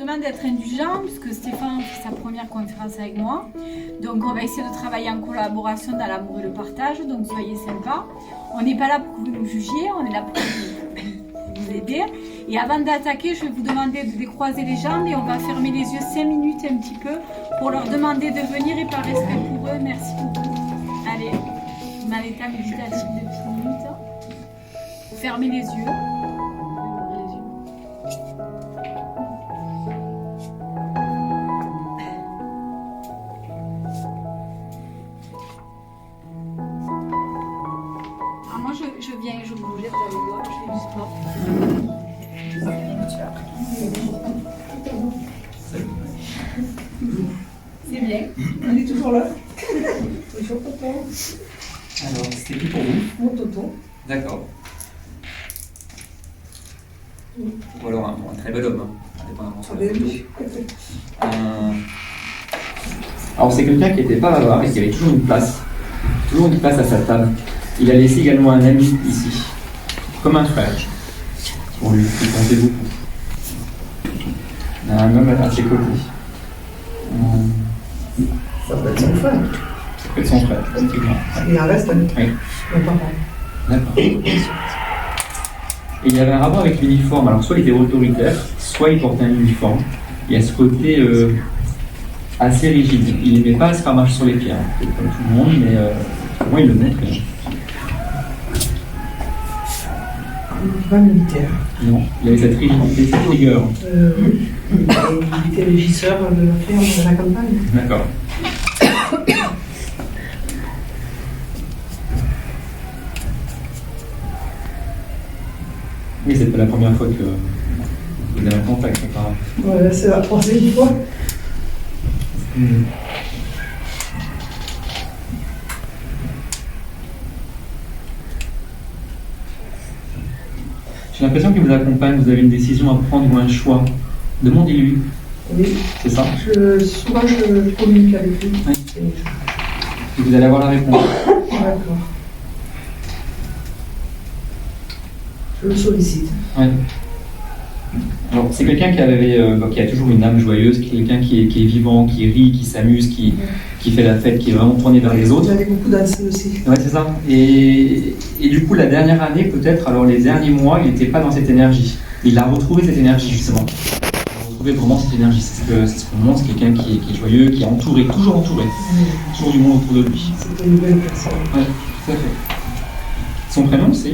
demande d'être indulgent puisque Stéphane fait sa première conférence avec moi. Donc on va essayer de travailler en collaboration dans l'amour et le partage, donc soyez sympas. On n'est pas là pour que vous nous jugiez, on est là pour vous aider. Et avant d'attaquer, je vais vous demander de décroiser les jambes et on va fermer les yeux 5 minutes un petit peu pour leur demander de venir et par respect pour eux. Merci beaucoup. Allez, on a l'état méditatif de 10 minutes. Fermez les yeux. Je viens et je bouge, vous allez voir, je fais du sport. C'est bien. On est toujours là. Bonjour tonton. Alors, c'était qui pour vous? Mon tonton. D'accord. Ou alors un très bel homme, indépendamment de la photo. Alors c'est quelqu'un qui n'était pas bavard et qui avait toujours une place à sa table. Il a laissé également un ami ici, comme un frère, pour lui, il comptait beaucoup. Il a un homme à ses côtés. Ça peut être son frère. Ça peut être son frère, effectivement. Il en reste un. Oui. Mon papa. D'accord. Et il y avait un rapport avec l'uniforme. Alors soit il était autoritaire, soit il portait un uniforme. Il y a ce côté assez rigide. Il n'aimait pas se faire marcher sur les pieds, hein, comme tout le monde, mais pour moi il le montrait. Il n'était pas militaire. Non, il avait cette rigidité, cette rigueur. Il était régisseur de la ferme de la campagne. D'accord. Oui, c'est pas la première fois que vous avez un contact, apparemment. Ouais, c'est la troisième fois. J'ai l'impression qu'il vous accompagne, vous avez une décision à prendre ou un choix. Demandez-lui. Oui. C'est ça? Souvent, je communique avec lui. Oui. Et vous allez avoir la réponse. D'accord. Je le sollicite. Oui. Alors, c'est quelqu'un qui a toujours une âme joyeuse, quelqu'un qui est vivant, qui rit, qui s'amuse, qui fait la fête, qui est vraiment tourné vers les autres. Il avait beaucoup dansé aussi. Oui, c'est ça. Et du coup, la dernière année, peut-être, alors les derniers mois, il n'était pas dans cette énergie. Il a retrouvé cette énergie, justement. Il a retrouvé vraiment cette énergie. C'est ce qu'on montre, c'est quelqu'un qui est joyeux, qui est entouré, toujours entouré. Toujours du monde autour de lui. C'était une belle personne. Oui, tout à fait. Son prénom, c'est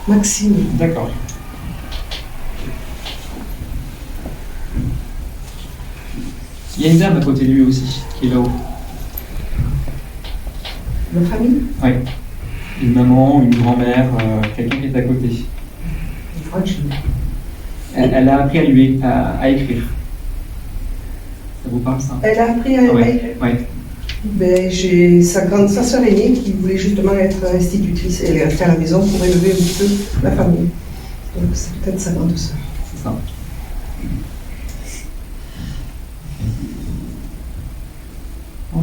Maxime. D'accord. Il y a une dame à côté de lui aussi, qui est là-haut. Notre famille. Oui. Une maman, une grand-mère, quelqu'un qui est à côté. Franchement. Elle a appris à écrire. Ça vous parle, ça? Elle a appris à écrire. Oui. Ben, j'ai sa sœur aînée qui voulait justement être institutrice et rester à la maison pour élever un petit peu la famille. Donc c'est peut-être sa grande sœur. C'est ça.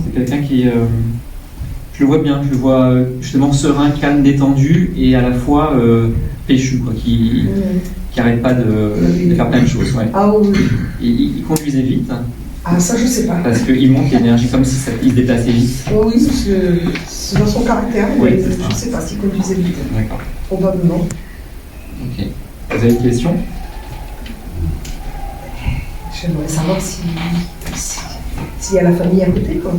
C'est quelqu'un qui, je le vois bien, je le vois justement serein, calme, détendu et à la fois péchu, quoi, qui n'arrête pas de faire plein de choses. Ouais. Ah oui. Il conduisait vite. Ah ça je sais pas. Parce qu'il monte l'énergie comme si il se déplaçait vite. Oh, oui, c'est dans son caractère, oui, mais je ne sais pas s'il conduisait vite. D'accord. Probablement. Ok. Vous avez une question? J'aimerais savoir s'il y a la famille à côté, quoi.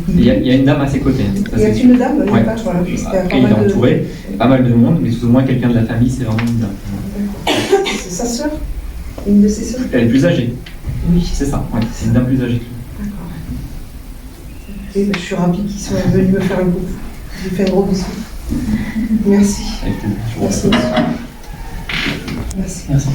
Il y a une dame à ses côtés. Il y a une dame, il n'y a ouais. pas, voilà. Après, il est entouré, pas mal de monde, mais plus ou moins quelqu'un de la famille, c'est vraiment une dame. C'est sa sœur? Une de ses sœurs? Elle est plus âgée. Oui. C'est ça, ouais. C'est une dame plus âgée. D'accord. Et je suis ravie qu'ils soient venus me faire un coucou. Je lui fais un gros bisou. Merci. Merci. Merci. Merci.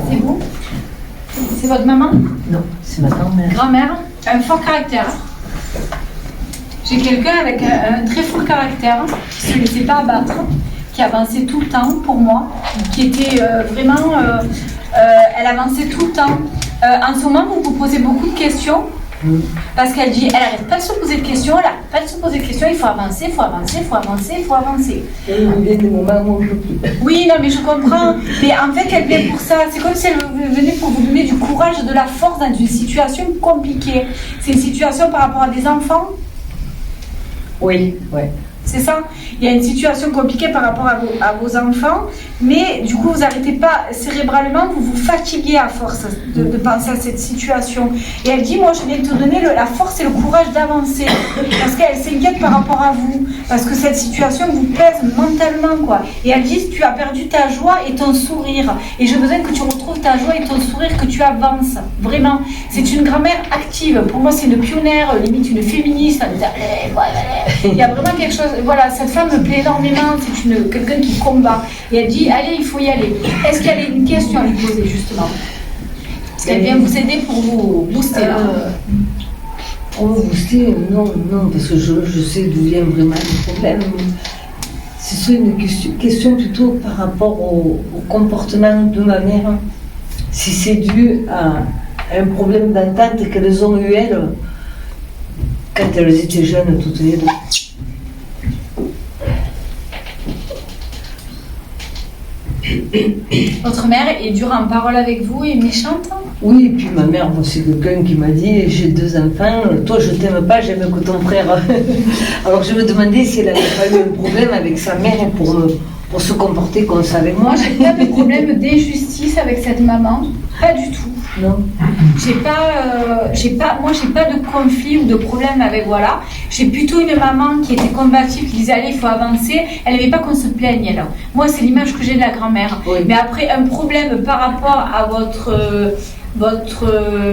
C'est vous? C'est votre maman? Non, c'est ma grand-mère. Grand-mère, un fort caractère. J'ai quelqu'un avec un très fort caractère, qui ne se laissait pas abattre, qui avançait tout le temps pour moi, qui était vraiment... elle avançait tout le temps. En ce moment, vous vous posez beaucoup de questions. Parce qu'elle dit, elle n'arrête pas de se poser de questions, elle n'arrête pas de se poser de questions, il faut avancer, il faut avancer, il faut avancer, il faut avancer. Et il y a des moments où on ne peut plus. Oui, non, mais je comprends. Mais en fait, elle vient pour ça. C'est comme si elle venait pour vous donner du courage, de la force dans une situation compliquée. C'est une situation par rapport à des enfants. Oui, ouais. C'est ça. Il y a une situation compliquée par rapport à vos enfants, mais du coup, vous n'arrêtez pas cérébralement, vous vous fatiguez à force de penser à cette situation. Et elle dit, moi, je viens te donner la force et le courage d'avancer, parce qu'elle s'inquiète par rapport à vous, parce que cette situation vous pèse mentalement, quoi. Et elle dit, tu as perdu ta joie et ton sourire, et j'ai besoin que tu retrouves ta joie et ton sourire, que tu avances, vraiment. C'est une grand-mère active. Pour moi, c'est une pionnière, limite une féministe. Elle dit, allez, voilà. Il y a vraiment quelque chose. Voilà, cette femme me plaît énormément, c'est quelqu'un qui combat. Et elle dit, allez, il faut y aller. Est-ce qu'il y a une question à lui poser, justement? Est-ce qu'elle vient vous aider pour vous booster, là? Pour me booster, non, parce que je sais d'où vient vraiment le problème. Ce serait une question plutôt par rapport au comportement de ma mère. Si c'est dû à un problème d'entente qu'elles ont eu, elles, quand elles étaient jeunes, toutes les deux. Votre mère est dure en parole avec vous et méchante? Oui, et puis ma mère, moi, c'est quelqu'un qui m'a dit, j'ai 2 enfants, toi je t'aime pas, j'aime que ton frère. Alors je me demandais si elle n'avait pas eu un problème avec sa mère pour se comporter comme ça avec moi. Moi, j'ai pas de problème d'injustice avec cette maman, pas du tout. Non. J'ai pas de conflit ou de problème avec, voilà. J'ai plutôt une maman qui était combative, qui disait allez, il faut avancer. Elle n'aimait pas qu'on se plaigne, elle. Moi, c'est l'image que j'ai de la grand-mère. Oui. Mais après, un problème par rapport à votre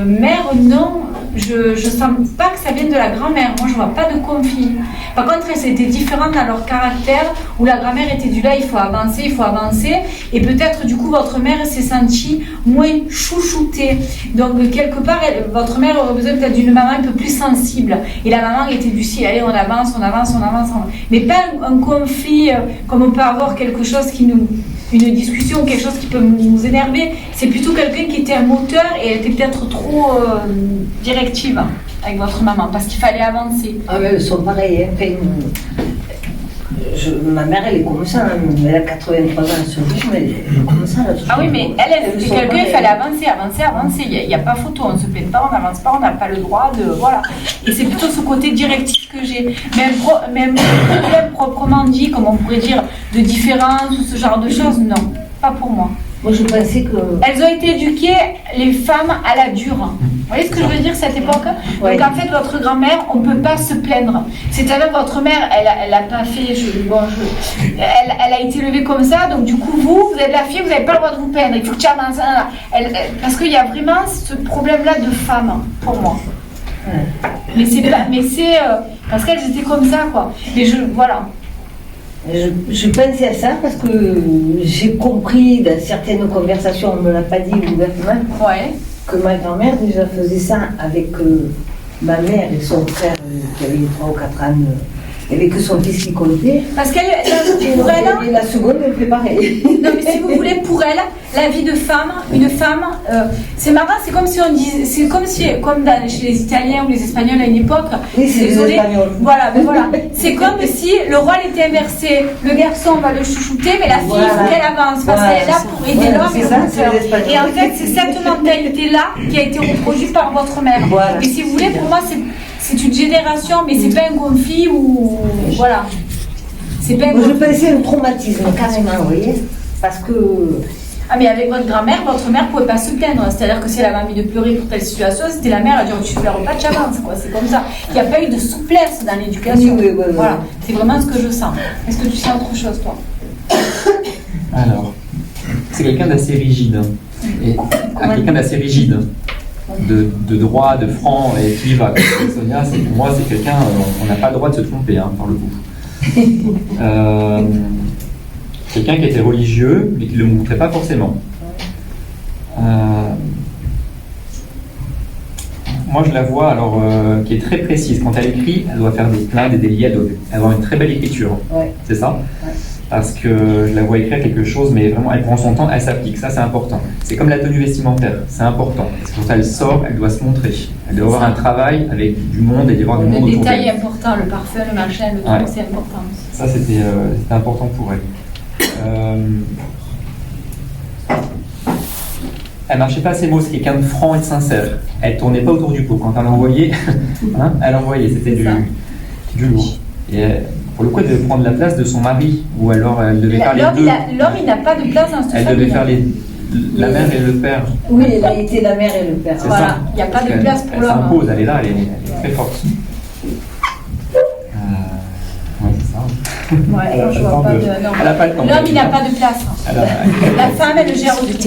mère, non, je sens pas que ça vienne de la grand-mère. Moi, je vois pas de conflit. Par contre, c'était différent dans leur caractère, où la grand-mère était du là, il faut avancer, il faut avancer. Et peut-être, du coup, votre mère s'est sentie moins chouchoutée. Donc, quelque part, votre mère aurait besoin peut-être d'une maman un peu plus sensible. Et la maman était du style, allez, on avance. Mais pas un conflit, comme on peut avoir quelque chose qui nous... une discussion, quelque chose qui peut nous énerver. C'est plutôt quelqu'un qui était un moteur et elle était peut-être trop directive avec votre maman parce qu'il fallait avancer. Ah mais elles sont pareilles. Hein. Ma mère, elle est comme ça. Hein. Elle a 83 ans ce jour, mais elle est comme ça. Là, ah oui, mais elle c'était quelqu'un, il fallait avancer. Il n'y a pas photo, on ne se plaint pas, on n'avance pas, on n'a pas le droit de... Voilà. Et c'est plutôt ce côté directif que j'ai. Même problème proprement dit, comme on pourrait dire, de différence ou ce genre de choses, non, pas pour moi. Moi, je pensais que... Elles ont été éduquées, les femmes, à la dure. Vous voyez ce que je veux dire, cette époque? Ouais. Donc, en fait, votre grand-mère, on ne peut pas se plaindre. C'est-à-dire, votre mère, elle n'a pas fait... elle a été élevée comme ça. Donc, du coup, vous êtes la fille, vous n'avez pas le droit de vous plaindre. Il faut que tu avances. Parce qu'il y a vraiment ce problème-là de femme, pour moi. Ouais. Mais c'est parce qu'elles étaient comme ça, quoi. Mais voilà. Je pensais à ça parce que j'ai compris dans certaines conversations, on ne me l'a pas dit ouvertement, que ma grand-mère déjà faisait ça avec ma mère et son frère qui avait 3 ou 4 ans. Il n'y avait que son fils qui comptait. Parce qu'elle, pour elle... Et la seconde, elle fait pareil. Non, mais si vous voulez, pour elle, la vie de femme, une femme, c'est marrant, c'est comme si on disait... C'est comme chez les Italiens ou les Espagnols à une époque... Oui, c'est les Espagnols. Voilà, mais voilà. C'est comme si le rôle était inversé. Le garçon va le chouchouter, mais la fille, il faut qu'elle avance. Parce qu'elle est là pour aider l'homme et le moteur. Et en fait, c'est cette mentalité-là qui a été reproduite par votre mère. Voilà. Et si vous voulez, pour moi, c'est une génération, mais c'est pas un conflit ou... Voilà. C'est pas un conflit. Je pensais à un traumatisme, carrément, vous voyez. Parce que... Ah, mais avec votre grand-mère ne pouvait pas se plaindre. C'est-à-dire que si elle avait envie de pleurer pour telle situation, c'était la mère, elle a dit, tu ne pleures pas, tu avances, quoi. C'est comme ça. Il n'y a pas eu de souplesse dans l'éducation. Oui. Voilà. C'est vraiment ce que je sens. Est-ce que tu sens autre chose, toi? Alors, c'est quelqu'un d'assez rigide. Et quelqu'un d'assez rigide. De droit, de franc, et puis bah, Sonia, pour moi, c'est quelqu'un, on n'a pas le droit de se tromper, hein, par le coup. Quelqu'un qui était religieux, mais qui ne le montrait pas forcément. Moi, je la vois, alors, qui est très précise. Quand elle écrit, elle doit faire des plaintes, des délits, elle doit avoir une très belle écriture. Ouais. C'est ça? Ouais. parce que je la vois écrire quelque chose, mais vraiment, elle prend son temps, elle s'applique. Ça, c'est important. C'est comme la tenue vestimentaire, c'est important. Parce que quand elle sort, elle doit se montrer. Elle doit avoir un travail avec du monde et y avoir du monde Le autour détail est d'elle. important, le parfum, le machin, le truc, c'est important aussi. Ça, c'était important pour elle. Elle marchait pas assez beau, c'est quelqu'un de franc et de sincère. Elle tournait pas autour du pot. Quand elle envoyait, hein, elle envoyait, c'était du lourd. Et pour le coup, elle devait prendre la place de son mari, ou alors elle devait faire les deux. L'homme, il n'a pas de place dans cette famille. Elle devait faire la mère et le père. Oui, elle a été la mère et le père. C'est Voilà, ça. il n'y a pas de place pour Elle l'homme. s'impose, elle est là, elle est très forte. Ouais, c'est ça. Ouais, Elle a je pas vois le pas temps de. de- Non. Elle a pas le temps. L'homme, il n'a pas de place. La femme, elle le gère au tout.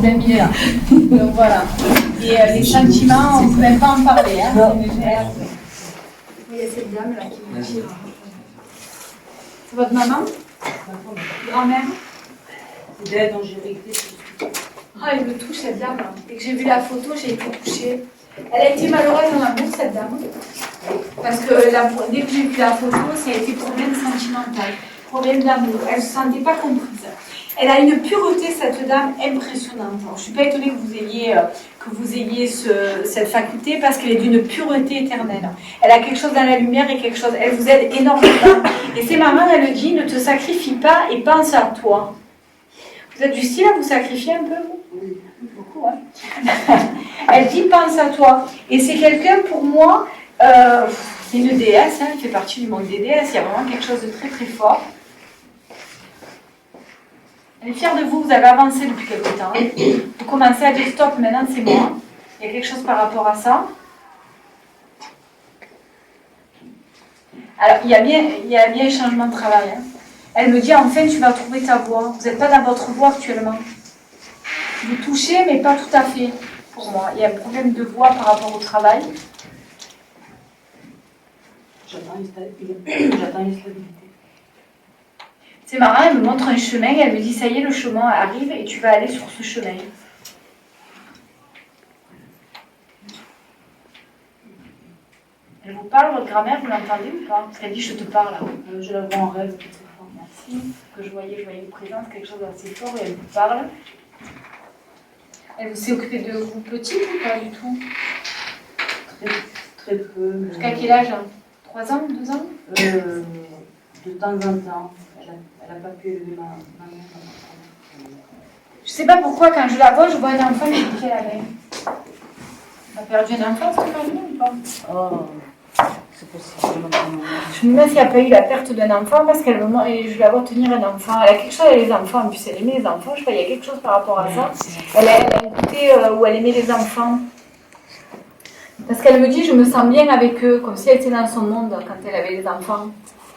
Bien mieux là. Donc voilà. Et les sentiments, on ne peut même pas en parler. Hein. Non. Il y a cette dame là qui me tire. C'est votre maman? Grand-mère? C'est d'elle dont j'ai réglé. Ah, elle me touche cette dame. Dès que j'ai vu la photo, j'ai été touchée. Elle a été malheureuse en amour, cette dame. Parce que dès que j'ai vu la photo, ça a été problème sentimental, problème d'amour. Elle ne se sentait pas comprise. Elle a une pureté, cette dame, impressionnante. Alors, je ne suis pas étonnée que vous ayez cette faculté parce qu'elle est d'une pureté éternelle. Elle a quelque chose dans la lumière et quelque chose. Elle vous aide énormément. Et c'est maman, elle le dit, ne te sacrifie pas et pense à toi. Vous êtes du style à vous sacrifier un peu, vous? Oui. Beaucoup, hein. Elle dit pense à toi. Et c'est quelqu'un, pour moi, c'est une déesse, hein, elle fait partie du monde des déesses, il y a vraiment quelque chose de très très fort. Elle est fière de vous, vous avez avancé depuis quelque temps. Vous commencez à dire stop, maintenant c'est moi. Il y a quelque chose par rapport à ça. Alors, il y a bien un changement de travail. Hein. Elle me dit, enfin, tu vas trouver ta voie. Vous n'êtes pas dans votre voie actuellement. Vous touchez, mais pas tout à fait, pour moi. Il y a un problème de voix par rapport au travail. J'attends une stabilité. C'est marrant, elle me montre un chemin, elle me dit, ça y est, le chemin arrive et tu vas aller sur ce chemin. Elle vous parle, votre grand-mère, vous l'entendez ou pas? Parce qu'elle dit, je te parle. Je la vois en rêve. Merci. Que je voyais une présence, quelque chose d'assez fort et elle vous parle. Elle s'est occupée de vous petit ou pas du tout? Très peu. Jusqu'à quel âge? 3 ans? 2 ans? De temps en temps. Elle n'a pas pu élever ma mère. Je sais pas pourquoi, quand je la vois un enfant qui dit qu'elle avait. Elle a perdu un enfant, cette famille ou pas? Oh, c'est possible. Je me demande s'il n'y a pas eu la perte d'un enfant parce qu'elle et je la vois tenir un enfant. Elle a quelque chose avec les enfants, en plus elle aimait les enfants, je sais pas, il y a quelque chose par rapport à ça. Elle a un côté où elle aimait les enfants. Parce qu'elle me dit, je me sens bien avec eux, comme si elle était dans son monde quand elle avait les enfants.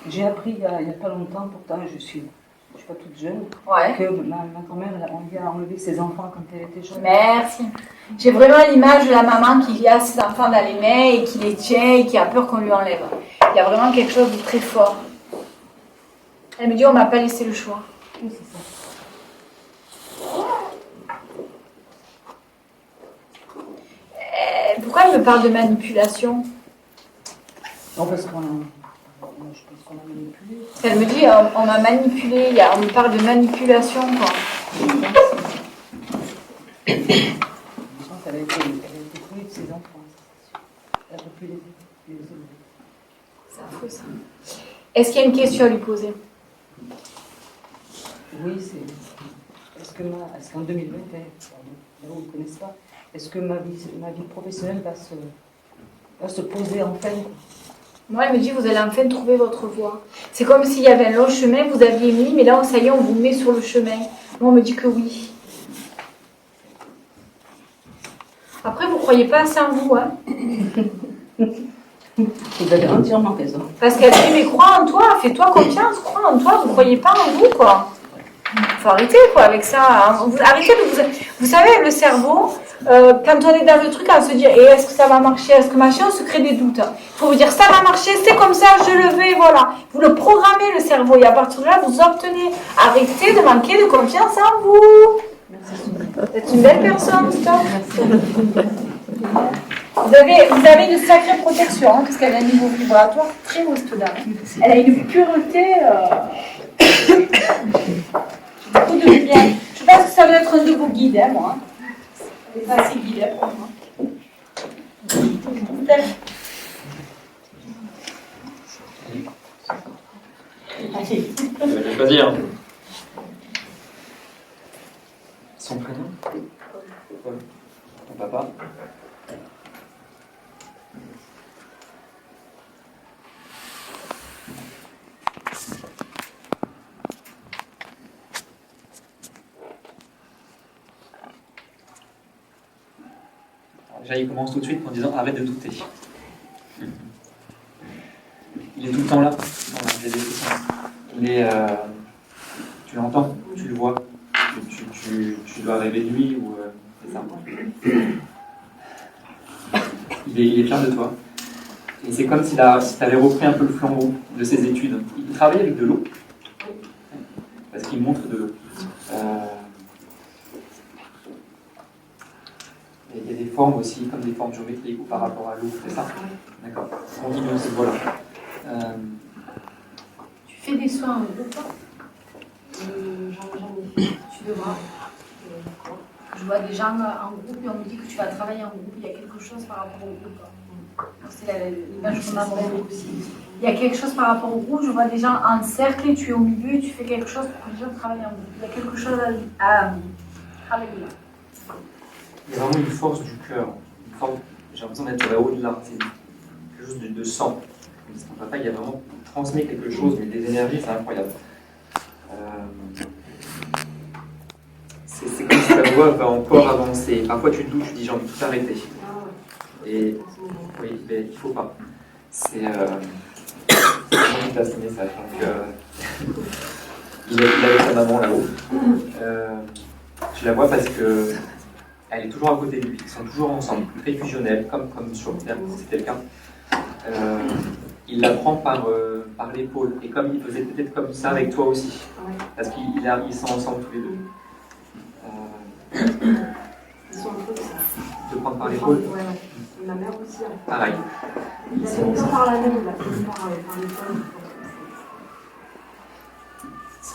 J'ai appris il n'y a pas longtemps, pourtant je suis pas toute jeune, Ouais. que ma grand-mère on lui a enlevé ses enfants quand elle était jeune. Merci. J'ai vraiment l'image de la maman qui a ses enfants dans les mains et qui les tient et qui a peur qu'on lui enlève. Il y a vraiment quelque chose de très fort. Elle me dit, on m'a pas laissé le choix. Oui, c'est ça. Pourquoi elle me parle de manipulation? Non, parce qu'on je pense qu'on a manipulé. Elle me dit, on m'a manipulé, on me parle de manipulation, quoi. Je pense qu'elle a été fruit de ses enfants. Elle a pu les élever. C'est affreux, ça. Est-ce qu'il y a une question à lui poser? Oui, est-ce qu'en 2020, là où vous ne connaissez pas, est-ce que ma vie professionnelle va se poser enfin? Moi, elle me dit, vous allez enfin trouver votre voie. C'est comme s'il y avait un long chemin, vous aviez mis, mais là, ça y est, on vous met sur le chemin. Moi, on me dit que oui. Après, vous ne croyez pas à ça en vous, hein? Vous avez entièrement raison. Parce qu'elle dit, mais crois en toi, fais-toi confiance, crois en toi, vous ne croyez pas en vous, quoi. Il faut arrêter, quoi, avec ça. Hein. Arrêtez de vous savez, le cerveau, quand on est dans le truc, on se dit, est-ce que ça va marcher, est-ce que machin, on se crée des doutes. Il faut vous dire, ça va marcher, c'est comme ça, je le vais, voilà. Vous le programmez, le cerveau, et à partir de là, vous obtenez. Arrêtez de manquer de confiance en vous. Merci. Vous êtes une belle personne, stop. Merci. Vous avez une sacrée protection, hein, parce qu'elle a un niveau vibratoire très haut, cette dame. Elle a une pureté. Beaucoup de lumière. Je pense que ça doit être un de vos guides, hein, moi. Elle est pas assez guidée pour moi. Allez. Je vais choisir. Son prénom? Paul. Ton papa? Déjà, il commence tout de suite en disant arrête de douter. Il est tout le temps là. Voilà, j'ai des questions. Il est, tu l'entends, tu le vois. Tu dois rêver de lui ou c'est ça. Il est fier de toi. Et c'est comme si tu avais repris un peu le flambeau de ses études. Il travaille avec de l'eau. Parce qu'il montre de l'eau. Il y a des formes aussi, comme des formes géométriques ou par rapport à l'eau, c'est ça? D'accord. On dit aussi, voilà. Tu fais des soins en groupe? J'en ai fait. Tu devras. Je vois des gens en groupe et on me dit que tu vas travailler en groupe. Il y a quelque chose par rapport au groupe. C'est l'image qu'on a aussi. Il y a quelque chose par rapport au groupe. Je vois des gens en cercle et tu es au milieu et tu fais quelque chose pour que les gens travaillent en groupe. Il y a quelque chose à travailler là. Il y a vraiment une force du cœur. J'ai l'impression d'être là-haut de là. C'est quelque chose de sang. Ton papa, il a vraiment transmis quelque chose, mais des énergies, c'est incroyable. C'est comme si ta voix va encore avancer. Parfois, tu te doutes, tu dis j'ai envie de tout arrêter. Et oui, mais il ne faut pas. C'est comment il passe ce message. Donc, il est avec sa maman là-haut. Tu la vois parce que elle est toujours à côté de lui. Ils sont toujours ensemble, très fusionnels, comme sur Terre, c'était le cas. Il la prend par l'épaule. Et comme il faisait peut-être comme ça avec toi aussi. Parce qu'ils sont ensemble tous les deux. Ils sont un peu ça. Te prendre par l'épaule. Ouais. Ma mère aussi. Pareil. Ils sont par la même, par l'épaule.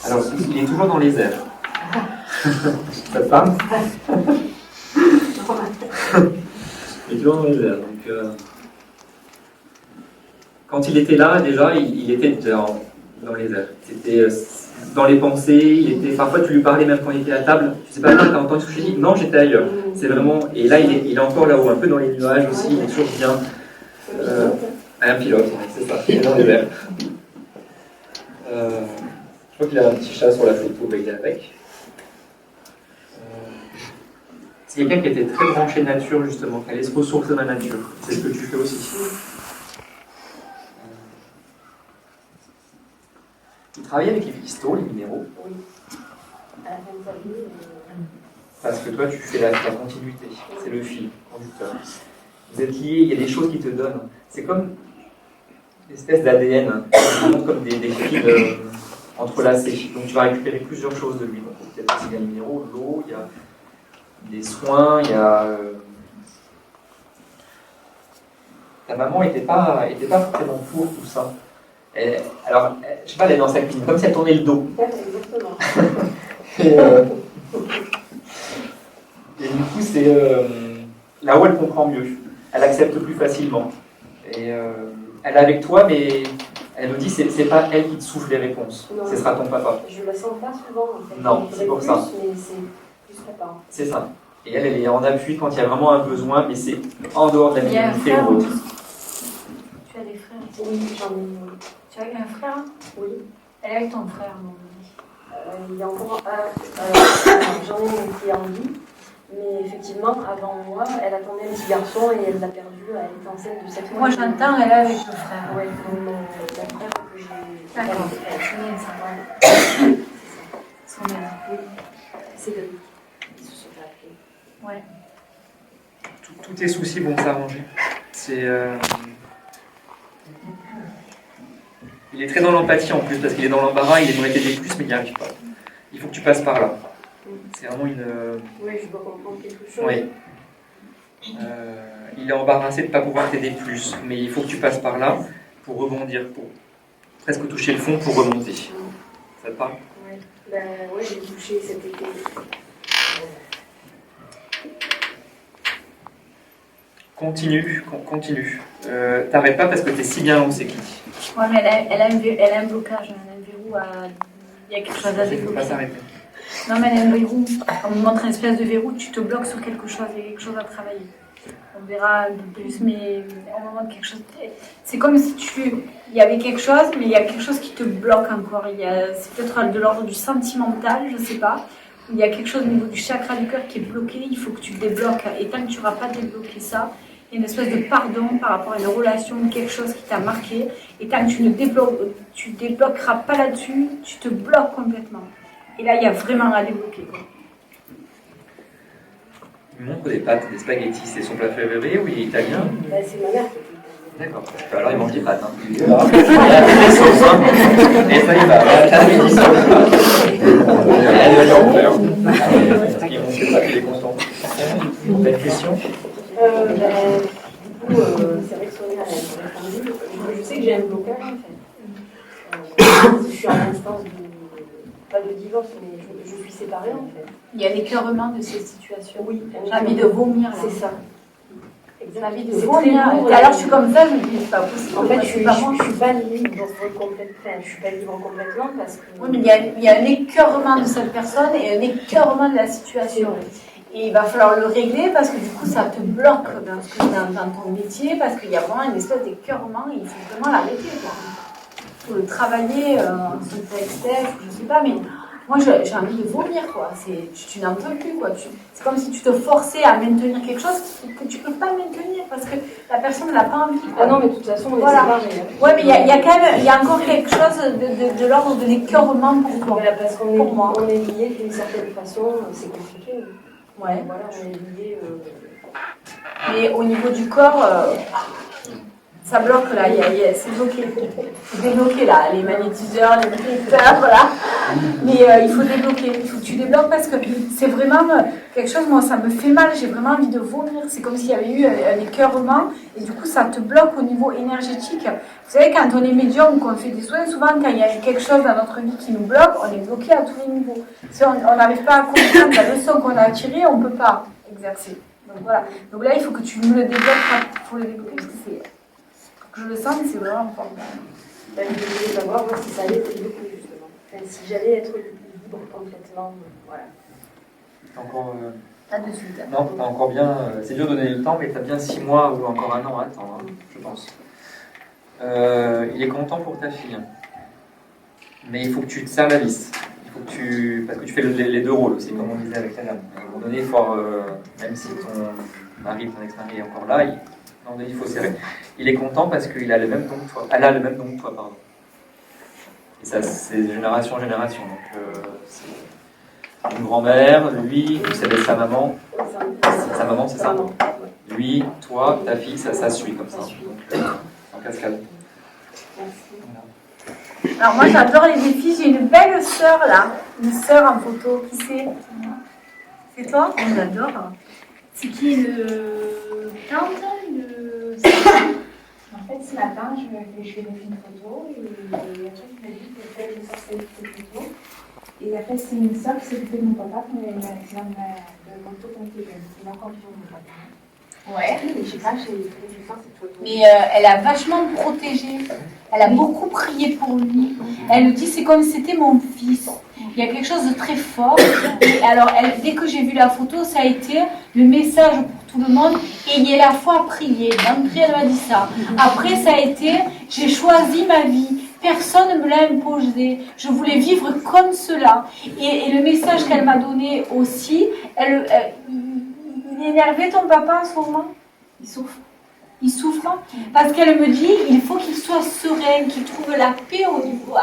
Alors, il est toujours dans les airs. Ça te parle? Il est toujours dans les airs. Donc, quand il était là, déjà, il était dans les airs. C'était dans les pensées. Parfois, tu lui parlais même quand il était à table. Tu sais pas, t'as entendu ce que je dis? Non, j'étais ailleurs. C'est vraiment. Et là, il est encore là-haut, un peu dans les nuages aussi. Il est toujours bien. Un pilote, c'est ça. Il est dans les airs. Je crois qu'il a un petit chat sur la photo, il est avec. C'est quelqu'un qui était très branché nature, justement, qui allait se ressourcer dans la nature. C'est ce que tu fais aussi. Il travaille avec les cristaux, les minéraux. Oui. À la fin de sa vie. Parce que toi, tu fais la continuité. C'est le fil conducteur. Vous êtes liés, il y a des choses qui te donnent. C'est comme une espèce d'ADN, comme des fils entrelacés. Donc tu vas récupérer plusieurs choses de lui. Donc peut-être aussi des minéraux, de l'eau, il y a des soins, il y a... Ta maman n'était pas forcément pour tout ça. Alors, je sais pas, elle est dans sa cuisine, comme si elle tournait le dos. Exactement. Et du coup, c'est là où elle comprend mieux. Elle accepte plus facilement. Et elle est avec toi, mais elle nous dit que c'est pas elle qui te souffle les réponses. Non. Ce sera ton papa. Je la sens pas souvent en fait. Non, c'est pour ça. Mais c'est plus papa. C'est ça. Et elle est en appui quand il y a vraiment un besoin, mais c'est en dehors de la médiumnité ou autre. Tu as des frères? Oui, j'en ai. Tu as un frère? Oui. Elle est avec ton frère, mon ami. Il y a encore j'en ai une qui est en vie, mais effectivement, avant moi, elle attendait un petit garçon et elle l'a perdu. Elle était enceinte de 7 mois. Moi, j'entends, elle est avec le frère. Oui, mon frère que j'ai. D'accord, c'est bien ça. Son mère. Oui, c'est de lui. Ils se sont appelés. Ouais. Tous tes soucis vont s'arranger. Il est très dans l'empathie en plus, parce qu'il est dans l'embarras, il aimerait t'aider plus, mais il n'y arrive pas. Il faut que tu passes par là. C'est vraiment une... Oui, je dois comprendre quelque chose. Oui. Il est embarrassé de ne pas pouvoir t'aider plus, mais il faut que tu passes par là pour rebondir, pour presque toucher le fond pour remonter. Ça te parle? Ouais. Ben, ouais, j'ai touché cet été. Continue. T'arrêtes pas parce que t'es si bien lancé, Kitty. Ouais, mais elle a un blocage, elle a un verrou. Il y a quelque chose à Il ne faut développer. pas s'arrêter. Non, mais elle a un verrou. On me montre une espèce de verrou, tu te bloques sur quelque chose, il y a quelque chose à travailler. On verra un peu plus, mais on me montre quelque chose. C'est comme si il y avait quelque chose, mais il y a quelque chose qui te bloque encore. C'est peut-être de l'ordre du sentimental, je sais pas. Il y a quelque chose au niveau du chakra du cœur qui est bloqué, il faut que tu le débloques. Et tant que tu n'auras pas débloqué ça, il y a une espèce de pardon par rapport à une relation, quelque chose qui t'a marqué. Et tant que tu débloqueras pas là-dessus, tu te bloques complètement. Et là, il y a vraiment à débloquer, quoi. Il me montre des pâtes, des spaghettis, c'est son plat préféré ou il est italien? Ben, c'est ma mère qui D'accord, alors il mange des pâtes. Hein. Il a toutes les sauces, hein. Et ça y va, la midi sauce. Parce qu'il mange des pâtes, il est content. T'as une question? Du coup, c'est vrai que Sonia a répondu. Je sais que j'ai un blocage en fait. Je suis en instance pas de divorce, mais je suis séparée en fait. Il y a l'écœurement de cette situation. Oui, J'ai envie de vomir, là. c'est ça. J'ai envie de C'est vomir. très lourd, Alors je suis comme ça, je me dis, c'est pas possible. En fait, moi, je c'est suis pas moi. pas libre complètement. Je suis pas libre complètement parce que. Oui, mais il y a un écœurement de cette personne et un écœurement de la situation. Et il va falloir le régler parce que du coup, ça te bloque dans ton métier parce qu'il y a vraiment une espèce d'écœurement et il faut vraiment l'arrêter, quoi. Il faut le travailler en sous-texte, je sais pas, mais moi j'ai envie de vomir, quoi. Tu n'en peux plus, quoi. C'est comme si tu te forçais à maintenir quelque chose que tu peux pas maintenir parce que la personne n'a pas envie, quoi. Ah non, mais de toute façon, on est Voilà. séparés. Ouais, mais il y a quand même, il y a encore quelque chose de l'ordre de l'écœurement pour toi. Voilà, parce qu'on Pour moi. on est liés d'une certaine façon, c'est compliqué. Ouais. Voilà, on est liés. Mais au niveau du corps, ça bloque là, c'est bloqué. C'est débloqué là, les magnétiseurs, les magnétiseurs, voilà. Mais il faut débloquer, il faut que tu débloques parce que c'est vraiment quelque chose, moi ça me fait mal, j'ai vraiment envie de vomir. C'est comme s'il y avait eu un écœurement et du coup ça te bloque au niveau énergétique. Vous savez, quand on est médium ou qu'on fait des soins, souvent quand il y a quelque chose dans notre vie qui nous bloque, on est bloqué à tous les niveaux. Si on n'arrive pas à comprendre la leçon qu'on a attirée, on ne peut pas exercer. Donc voilà. Donc là, il faut que tu me le débloques, il faut le débloquer parce que je le sens, mais c'est vraiment fort. Ben, je voulais savoir moi, si ça allait être débloqué justement. Enfin, si j'allais être libre complètement. Voilà. T'as encore. Là de suite. Non, t'as encore bien. C'est dur de donner le temps, mais t'as bien 6 mois ou encore 1 an à attendre, hein, je pense. Il est content pour ta fille. Mais il faut que tu te serres la vis. Il faut que tu. Parce que tu fais les deux rôles aussi, comme on disait avec Tania. À un moment donné, il faut. Même si ton mari, ton ex-mari est encore là, il faut serrer. Il est content parce qu'il a le même don que toi. Elle a le même don que toi, pardon. Et ça, c'est de génération en génération. Donc, c'est une grand-mère, lui, vous savez, sa maman. Sa maman, c'est ça. Lui, toi, ta fille, ça suit comme ça. Donc, en cascade. Alors moi j'adore les défis, j'ai une belle sœur là, une sœur en photo, qui c'est? C'est toi? On l'adore. C'est qui le tante? En fait, ce matin, je lui ai fait une photo et après, il m'a dit que je sortais cette photo. Et après, c'est une soeur qui s'occupait de mon papa quand il a eu un accident de moto quand il était jeune. Il a encore vu mon papa. Ouais. Mais je sais pas, j'ai fait cette photo. Mais elle a vachement protégé, elle a beaucoup prié pour lui. Elle dit c'est comme si c'était mon fils. Il y a quelque chose de très fort. Et alors dès que j'ai vu la photo, ça a été le message pour tout le monde. Ayez la foi à prier. D'entrée, elle m'a dit ça. Après, ça a été j'ai choisi ma vie. Personne ne me l'a imposé. Je voulais vivre comme cela. Et le message qu'elle m'a donné aussi, il est énervé ton papa en ce moment? Il souffre. Il souffre parce qu'elle me dit il faut qu'il soit serein, qu'il trouve la paix au niveau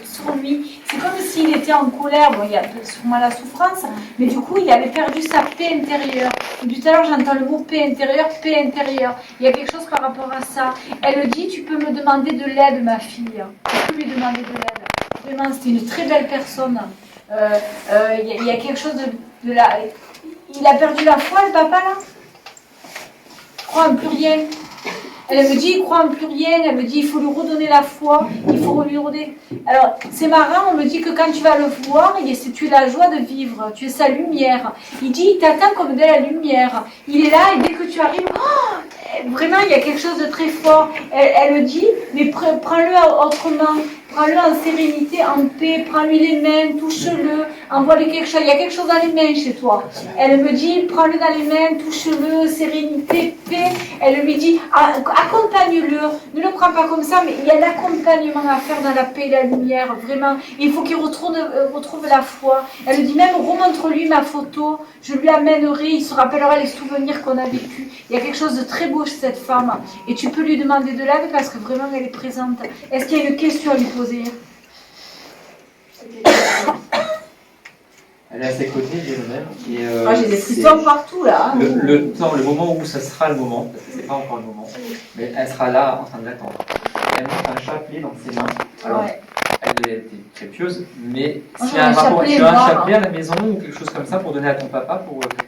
sur lui. C'est comme s'il était en colère. Bon, il y a sûrement la souffrance, mais du coup, il avait perdu sa paix intérieure. Et tout à l'heure, j'entends le mot paix intérieure, paix intérieure. Il y a quelque chose par rapport à ça. Elle dit tu peux me demander de l'aide, ma fille. Tu peux lui demander de l'aide. Vraiment, c'était une très belle personne. Il y a quelque chose de la. Il a perdu la foi, le papa, là? crois en plus rien. Elle me dit, il croit en plus rien. Elle me dit, il faut lui redonner la foi. Il faut lui redonner. Alors, c'est marrant, on me dit que quand tu vas le voir, tu es la joie de vivre. Tu es sa lumière. Il dit, il t'attend comme de la lumière. Il est là et dès que tu arrives, vraiment, il y a quelque chose de très fort. Elle me dit, mais prends-le autrement. Prends-le en sérénité, en paix, prends-lui les mains, touche-le, envoie-lui quelque chose. Il y a quelque chose dans les mains chez toi. Elle me dit, prends-le dans les mains, touche-le, sérénité, paix. Elle lui dit, accompagne-le. Ne le prends pas comme ça, mais il y a l'accompagnement à faire dans la paix et la lumière, vraiment. Il faut qu'il retrouve la foi. Elle lui dit même, remontre-lui ma photo, je lui amènerai, il se rappellera les souvenirs qu'on a vécus. Il y a quelque chose de très beau chez cette femme. Et tu peux lui demander de l'aide parce que vraiment, elle est présente. Est-ce qu'il y a une question à lui poser? Elle est à ses côtés, Jérusalem. J'ai des frissons partout là. Le moment où ça sera le moment, parce que c'est pas encore le moment, mais elle sera là en train de l'attendre. Elle monte un chapelet dans ses mains. Alors, elle était très pieuse, mais s'il y a un rapport, tu as un chapelet à la maison ou quelque chose comme ça pour donner à ton papa,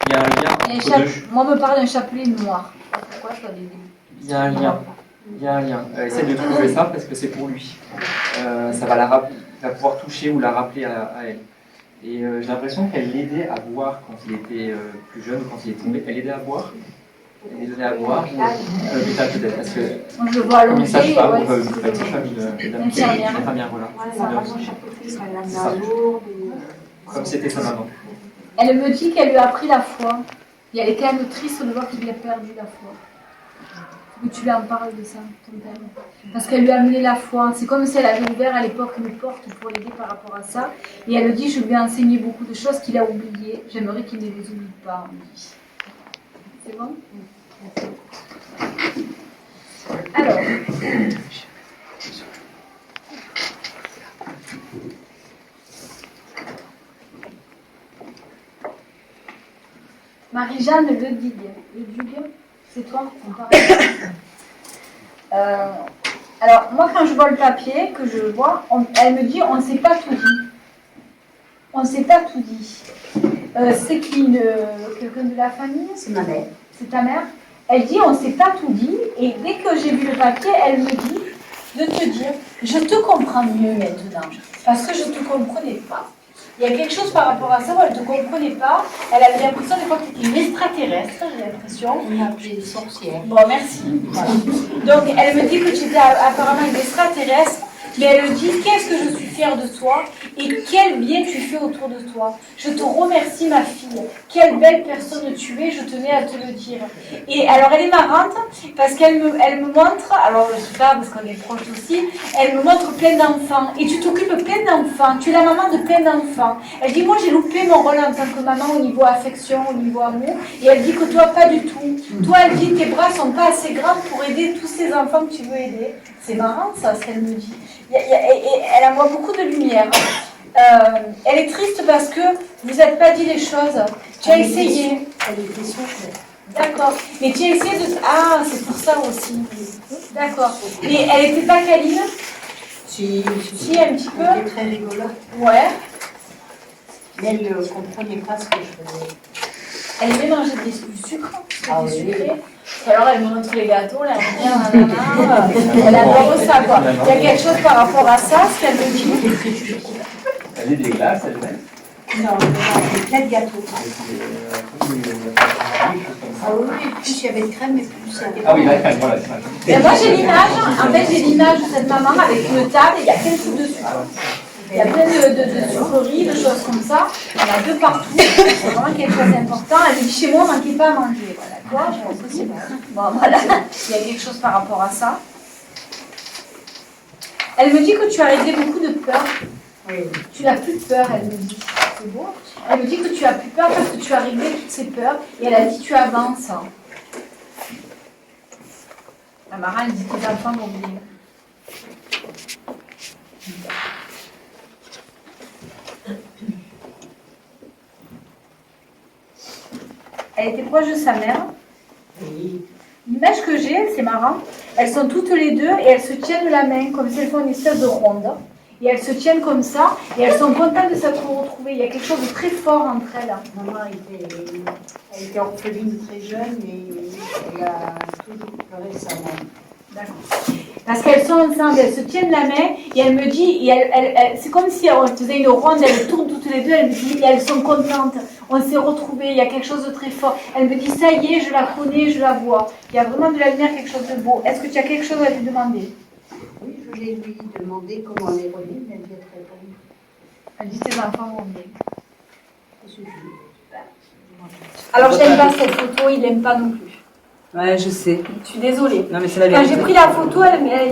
il y a un lien entre deux. Moi, on me parle d'un chapelet noir. Pourquoi je dois l'aider? Il y a un lien. Il y a un lien. Essaie de trouver ça parce que c'est pour lui. Ça va va pouvoir toucher ou la rappeler à elle. Et j'ai l'impression qu'elle l'aidait à boire quand il était plus jeune ou quand il est tombé. Elle l'aidait à boire. Elle lui donnait à boire. L'hôpital peut-être parce que je le vois à comme il ne sache pas, une infirmière. Voilà. Comme c'était sa maman. Elle me dit qu'elle lui a appris la foi. Et elle est quand même triste de voir qu'il a perdu la foi. Que tu lui en parles de ça, ton père. Parce qu'elle lui a amené la foi. C'est comme si elle avait ouvert à l'époque une porte pour l'aider par rapport à ça. Et elle me dit, je lui ai enseigné beaucoup de choses qu'il a oubliées. J'aimerais qu'il ne les oublie pas. C'est bon? Alors. Marie-Jeanne Le Dugue. Le Dugue, c'est toi? Alors, moi, quand je vois le papier, que je vois, elle me dit, on ne s'est pas tout dit. On ne s'est pas tout dit. C'est qui? Quelqu'un de la famille? C'est ma mère. C'est ta mère? Elle dit, on ne s'est pas tout dit. Et dès que j'ai vu le papier, elle me dit de te dire, je te comprends mieux maintenant. Parce que je ne te comprenais pas. Il y a quelque chose par rapport à ça où elle ne te comprenait pas. Elle avait l'impression des fois que tu étais une extraterrestre, j'ai l'impression. On m'a appelée des sorcières. Bon, merci. Voilà. Donc, elle me dit que tu étais apparemment une extraterrestre, mais elle me dit, qu'est-ce que je suis fière de toi et quel bien tu fais autour de toi. Je te remercie, ma fille. Quelle belle personne tu es, je tenais à te le dire. Et alors, elle est marrante parce qu'elle me montre, alors je sais pas, parce qu'on est proches aussi, elle me montre plein d'enfants. Et tu t'occupes plein d'enfants. Tu es la maman de plein d'enfants. Elle dit, moi, j'ai loupé mon rôle en tant que maman au niveau affection, au niveau amour. Et elle dit que toi, pas du tout. Toi, elle dit, tes bras sont pas assez grands pour aider tous ces enfants que tu veux aider. C'est marrant, ça, ce qu'elle me dit. Et elle envoie beaucoup de lumière. Elle est triste parce que vous n'êtes pas dit les choses. Tu as essayé. Elle était soufflée. D'accord. Mais tu as essayé de... Ah, c'est pour ça aussi. D'accord. Et elle n'était pas câline? Si, un petit peu. Elle était très rigolote. Ouais. Mais elle ne comprenait pas ce que je faisais. Elle aimait manger du sucre. Ah du oui. sucré. Alors elle me montre les gâteaux, là, elle adore ça, quoi. Il y a quelque chose par rapport à ça, ce qu'elle me dit. Elle est des glaces, elle-même. Non, il y avait 4 gâteaux. Ah oui, plus il y avait de crème, et plus il y avait... Ah oui, la crème, voilà. Et moi j'ai l'image, en fait j'ai l'image de cette maman avec une table et il y a plein de trucs de sucre. Il y a plein de sucreries, de choses comme ça. Il y en a deux partout. C'est vraiment quelque chose d'important. Elle me dit chez moi, on ne manquait pas à manger. Voilà, quoi, je pense que c'est bon. Bon, voilà. Il y a quelque chose par rapport à ça. Elle me dit que tu as réglé beaucoup de peur. Oui. Tu n'as plus peur, elle me dit. C'est beau. Elle me dit que tu as plus peur parce que tu as réglé toutes ces peurs. Et elle a dit tu avances. La Mara, elle dit tes enfants vont bien. Elle était proche de sa mère. Oui. L'image que j'ai, c'est marrant, elles sont toutes les deux et elles se tiennent la main comme si elles font une espèce de ronde. Et elles se tiennent comme ça et elles sont contentes de s'être retrouvées. Il y a quelque chose de très fort entre elles. Maman elle était orpheline très jeune et elle a récemment. D'accord. Parce qu'elles sont ensemble, elles se tiennent la main et elle me dit, et c'est comme si on faisait une ronde, elles tournent toutes les deux, elle me dit, et elles sont contentes, on s'est retrouvées, il y a quelque chose de très fort. Elle me dit, ça y est, je la connais, je la vois. Il y a vraiment de la lumière, quelque chose de beau. Est-ce que tu as quelque chose à lui demander? Oui, je voulais lui demander comment elle est revenue, mais elle vient de répondre. Elle dit, tes enfants vont bien. Ça suffit. Alors, j'aime pas cette photo, il n'aime pas non plus. Ouais, je sais. Je suis désolée. Non, mais c'est la Quand vérité. j'ai pris la photo,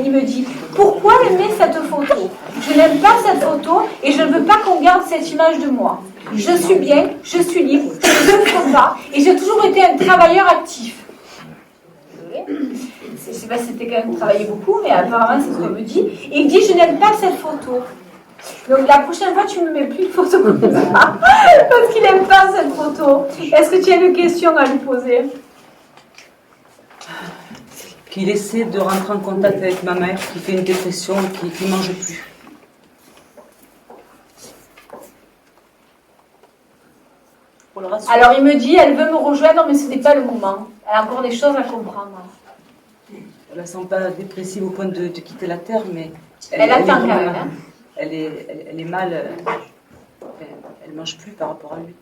il me dit, pourquoi elle met cette photo? Je n'aime pas cette photo et je ne veux pas qu'on garde cette image de moi. Je suis bien, je suis libre, je ne fais pas et j'ai toujours été un travailleur actif. Je sais pas si c'était quand même travaillé beaucoup, mais apparemment c'est ce qu'on me dit. Et il dit, je n'aime pas cette photo. Donc la prochaine fois, tu ne me mets plus de photo comme ça, parce qu'il n'aime pas cette photo. Est-ce que tu as une question à lui poser? Qu'il essaie de rentrer en contact avec ma mère, qui fait une dépression, qui ne mange plus. Pour le rassurer. Alors il me dit, elle veut me rejoindre, mais ce n'est pas le moment. Elle a encore des choses à comprendre. Je la sens pas dépressive au point de quitter la terre, mais Elle attend quand est même, mal. hein. Elle est mal. Elle mange plus par rapport à lui.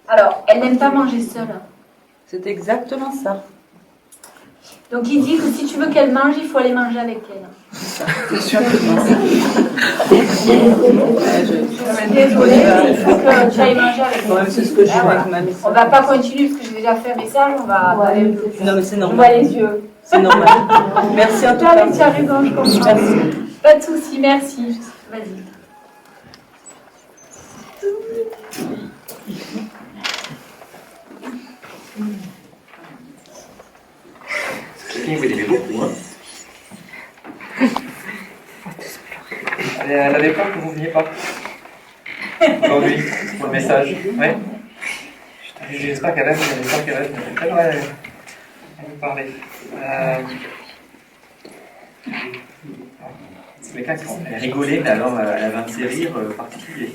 Alors, elle n'aime pas manger seule. C'est exactement ça. Donc il dit que si tu veux qu'elle mange, il faut aller manger avec elle. C'est sûr que Désolée, il faut que tu ailles manger avec elle. c'est ce que je fais Voilà. avec ma mère. On va pas continuer parce que j'ai déjà fait un message, on va aller un peu plus. Non, mais c'est Je vois normal. les yeux. C'est normal. Merci en tout Ah, cas. mais tu as raison, je comprends. Merci. Pas de souci, merci. Vas-y. Quelqu'un vous aimez beaucoup, hein. Elle avait peur que vous ne veniez pas. Aujourd'hui, pour le message. Ouais. J'espère qu'elle reste, j'espère qu'elle reste. Elle va nous parler. C'est quelqu'un qui elle rigolait, mais alors elle avait un petit rire particulier.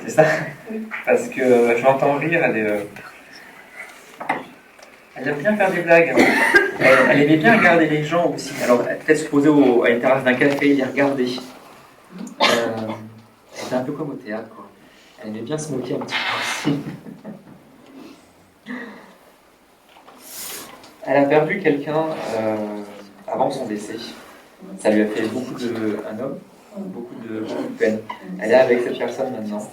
C'est ça? Parce que je l'entends rire, elle aime bien faire des blagues. Elle aimait bien regarder les gens aussi. Alors, peut-être se poser à une terrasse d'un café et les regarder. C'était un peu comme au théâtre, quoi. Elle aimait bien se moquer un petit peu aussi. Elle a perdu quelqu'un avant son décès. Ça lui a fait un homme, beaucoup de peine. Elle est avec cette personne maintenant.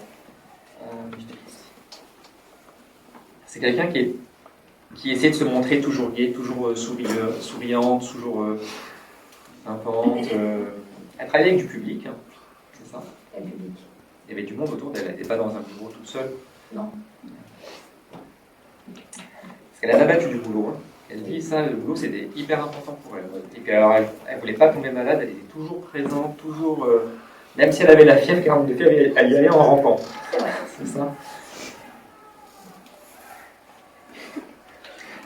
C'est quelqu'un qui essaie de se montrer toujours gai, toujours souriante, toujours pimpante. Elle travaillait avec du public, hein, c'est ça? Le public. Il y avait du monde autour d'elle, elle n'était pas dans un bureau toute seule. Non. Parce qu'elle a abattu du boulot. Hein. Elle dit ça, le boulot c'était hyper important pour elle. Et puis alors elle ne voulait pas tomber malade, elle était toujours présente, toujours. Même si elle avait la fièvre, 42 fièvre, elle y allait en rampant. C'est ça.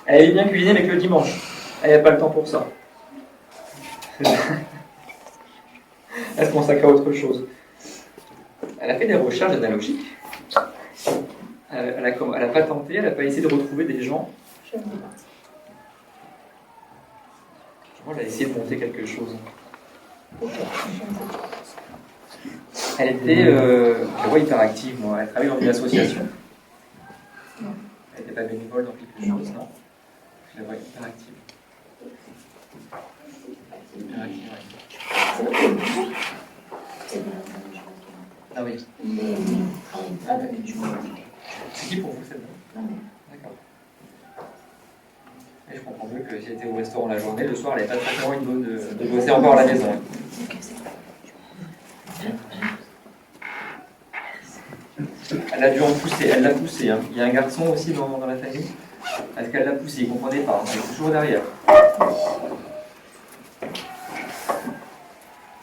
Elle aimait bien cuisiner, mais que le dimanche. Elle n'avait pas le temps pour ça. Elle se consacre à autre chose. Elle a fait des recherches analogiques. Elle n'a pas tenté, elle n'a pas essayé de retrouver des gens. Moi, elle a essayé de monter quelque chose. Elle était, je vois, hyper active, moi. Elle travaille dans une association. Elle n'était pas bénévole dans quelque chose, non? Je la vois hyper active. Hyper active, ouais. Ah oui. C'est qui pour vous, celle-là? D'accord. Et je comprends mieux que si elle était au restaurant la journée, le soir, elle n'avait pas très envie de bosser encore à la maison. Elle a dû en pousser, elle l'a poussé. Hein. Il y a un garçon aussi dans la famille. Parce qu'elle l'a poussé, il ne comprenait pas. Elle est toujours derrière.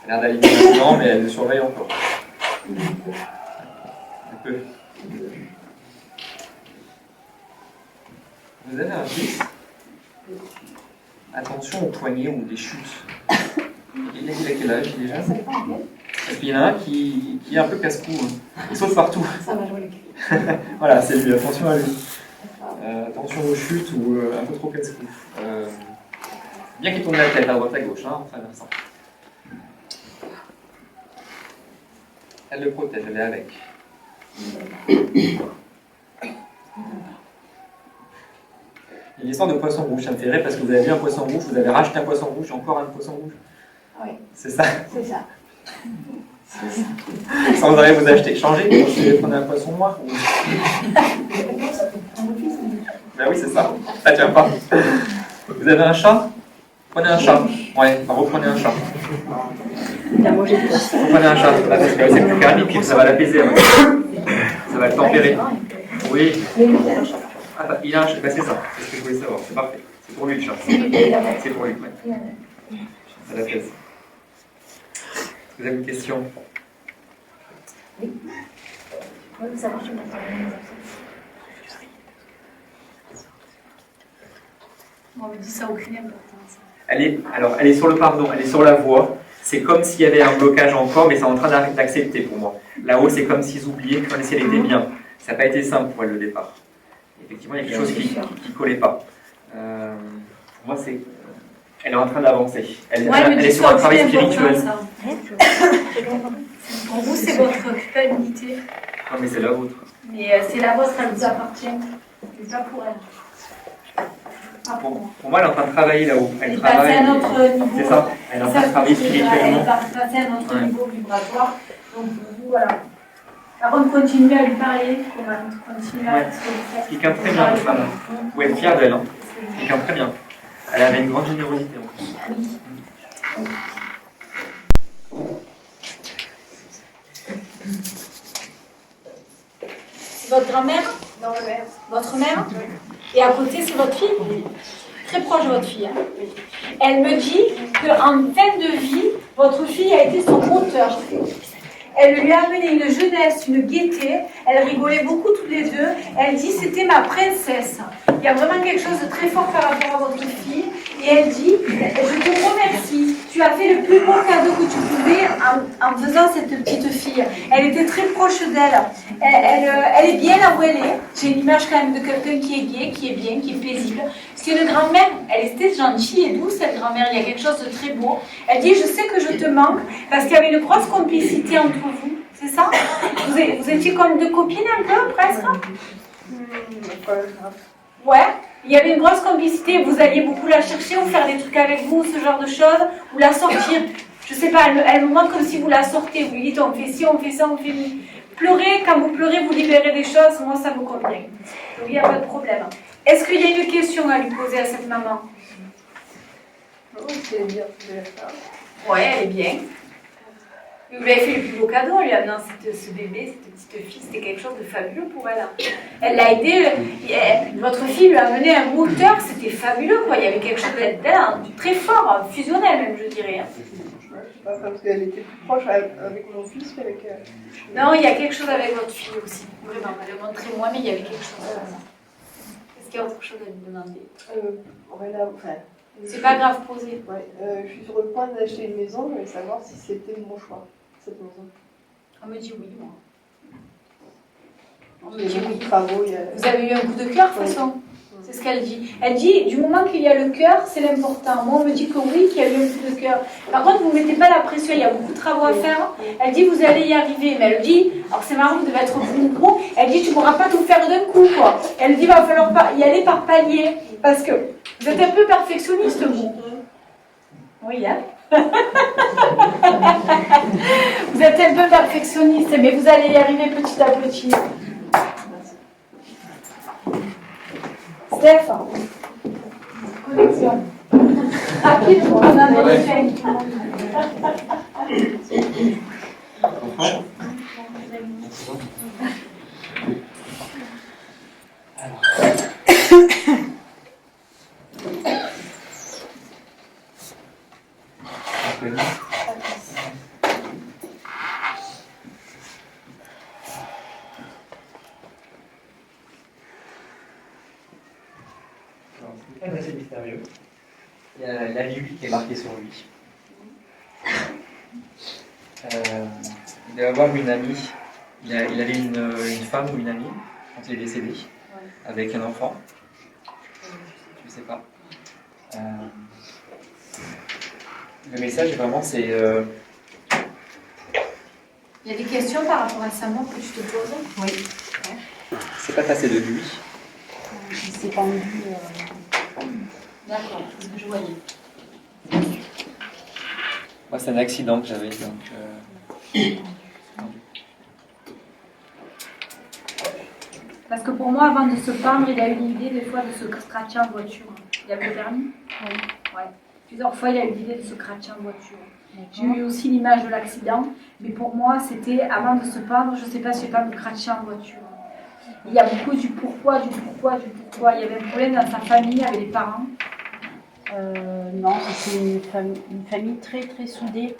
Elle a l'air d'aller maintenant, mais elle le surveille encore. Un peu. Vous avez un fils? Attention aux poignets ou des chutes. Il a quel âge déjà? Parce qu'il y en a un qui est un peu casse-cou. Hein. Il saute partout. Ça va jouer le cul. Voilà, c'est lui, attention à lui. Attention aux chutes ou un peu trop casse-cou. Bien qu'il tourne la tête à droite à gauche, hein, en traversant. Elle le protège, elle est avec. Il y a une histoire de poisson rouge, ça me fait rire parce que vous avez vu un poisson rouge, vous avez racheté un poisson rouge, encore un poisson rouge. Oui. C'est ça. C'est ça. Sans arrêt vous acheter. Changez, vous prenez un poisson noir. Ou... Ben oui, c'est ça. Ça tient pas. Vous avez un chat? Prenez un chat. Ouais, reprenez un chat. Reprenez un chat. Là, parce que c'est plus calme et puis ça va l'apaiser. Hein. Ça va le tempérer. Oui. Ah bah, il a un chat. Ben, c'est ça. C'est ce que je voulais savoir. C'est parfait. C'est pour lui le chat. C'est pour lui, ouais. Ça l'apaise. Vous avez une question? Oui. Oui, ça marche. On me dit ça aucune importance. Elle est sur le pardon, elle est sur la voie. C'est comme s'il y avait un blocage encore, mais c'est en train d'accepter pour moi. Là-haut, c'est comme s'ils oubliaient que si elle était bien. Ça n'a pas été simple pour elle le départ. Effectivement, il y a quelque chose qui ne collait pas. Pour moi, c'est... Elle est en train d'avancer. Elle est sur un travail spirituel. Pour vous, c'est votre culpabilité. Non, mais c'est la vôtre. Mais c'est la vôtre, elle vous appartient. C'est pas pour elle. Pour moi, elle est en train de travailler là-haut. Elle est passée à un autre niveau. C'est ça. Elle est en train de travailler spirituellement. Elle est passée à un autre niveau vibratoire. Donc, vous, voilà. Avant de continuer à lui parler, on va continuer à ce que vous faites. Quelqu'un très bien, cette femme. Vous pouvez être fier d'elle. Hein. Quelqu'un très bien. Elle avait une grande générosité en plus. Oui. C'est votre grand-mère? Non, ma mère. Votre mère? Et à côté, c'est votre fille? Très proche de votre fille. Hein? Elle me dit qu'en fin de vie, votre fille a été son moteur. Elle lui a amené une jeunesse, une gaieté. Elle rigolait beaucoup tous les deux. Elle dit c'était ma princesse. Il y a vraiment quelque chose de très fort par rapport à votre fille. Et elle dit je te remercie. Tu as fait le plus beau cadeau que tu pouvais en faisant cette petite fille. Elle était très proche d'elle. Elle est bien là où elle est. J'ai une image quand même de quelqu'un qui est gai, qui est bien, qui est paisible. Parce qu'une grand-mère, elle était gentille et douce, cette grand-mère. Il y a quelque chose de très beau. Elle dit je sais que je te manque parce qu'il y avait une grosse complicité entre vous. C'est ça? Vous étiez comme deux copines un peu, presque? Ouais. Il y avait une grosse complicité, vous alliez beaucoup la chercher ou faire des trucs avec vous, ce genre de choses, ou la sortir. Je sais pas, elle me montre comme si vous la sortez, vous lui dites on fait ci, on fait ça, on fait mi. Pleurez, quand vous pleurez, vous libérez des choses, moi ça me convient. Donc il n'y a pas de problème. Est-ce qu'il y a une question à lui poser à cette maman? C'est bien, Ouais, elle est bien. Vous lui avez fait le plus beau cadeau en lui amenant ce bébé, cette petite fille, c'était quelque chose de fabuleux pour elle. Elle l'a aidé, votre fille lui a amené un moteur, c'était fabuleux quoi, il y avait quelque chose d'elle très fort, fusionnel même je dirais. Je sais pas, parce qu'elle était plus proche avec mon fils qu'avec... Non, il y a quelque chose avec votre fille aussi, vraiment, elle le montrait moi, mais il y avait quelque chose. Est-ce qu'il y a autre chose à lui demander? C'est pas grave, posé. Ouais, je suis sur le point d'acheter une maison, je voulais savoir si c'était mon choix, cette maison. On me dit oui, moi. Il y a beaucoup de travaux. Vous avez eu un coup de cœur, de toute façon. C'est ce qu'elle dit. Elle dit, du moment qu'il y a le cœur, c'est l'important. Moi, on me dit que oui, qu'il y a eu un coup de cœur. Par contre, vous ne mettez pas la pression, il y a beaucoup de travaux à faire. Elle dit, vous allez y arriver. Mais elle dit, alors c'est marrant, vous devez être beaucoup. Elle dit, tu ne pourras pas tout faire d'un coup, quoi. Elle dit, il va falloir y aller par palier. Parce que vous êtes un peu perfectionniste, vous. Oui, hein. Vous êtes un peu perfectionniste, mais vous allez y arriver petit à petit. Steph, connexion. Rapide, on en a des faits. C'est assez mystérieux. Il y a la vie qui est marquée sur lui. Il devait avoir une amie. Il avait une femme ou une amie quand il est décédé. avec un enfant. Je ne sais pas. Le message, vraiment, c'est... Il y a des questions par rapport à sa mort que je te pose? Oui. C'est pas passé de lui. Il s'est pendu. D'accord, c'est ce que je voyais. Moi, c'est un accident que j'avais, donc... Parce que pour moi, avant de se pendre, il a eu l'idée des fois de se scratcher en voiture. Il avait le permis? Oui. Ouais. Plusieurs fois, il a eu l'idée de se scratcher en voiture. J'ai eu aussi l'image de l'accident, mais pour moi, c'était avant de se pendre, je ne sais pas si je vais pas me scratcher en voiture. Il y a beaucoup du pourquoi, du pourquoi, du pourquoi. Il y avait un problème dans sa famille avec les parents. Non, c'était une famille très très soudée,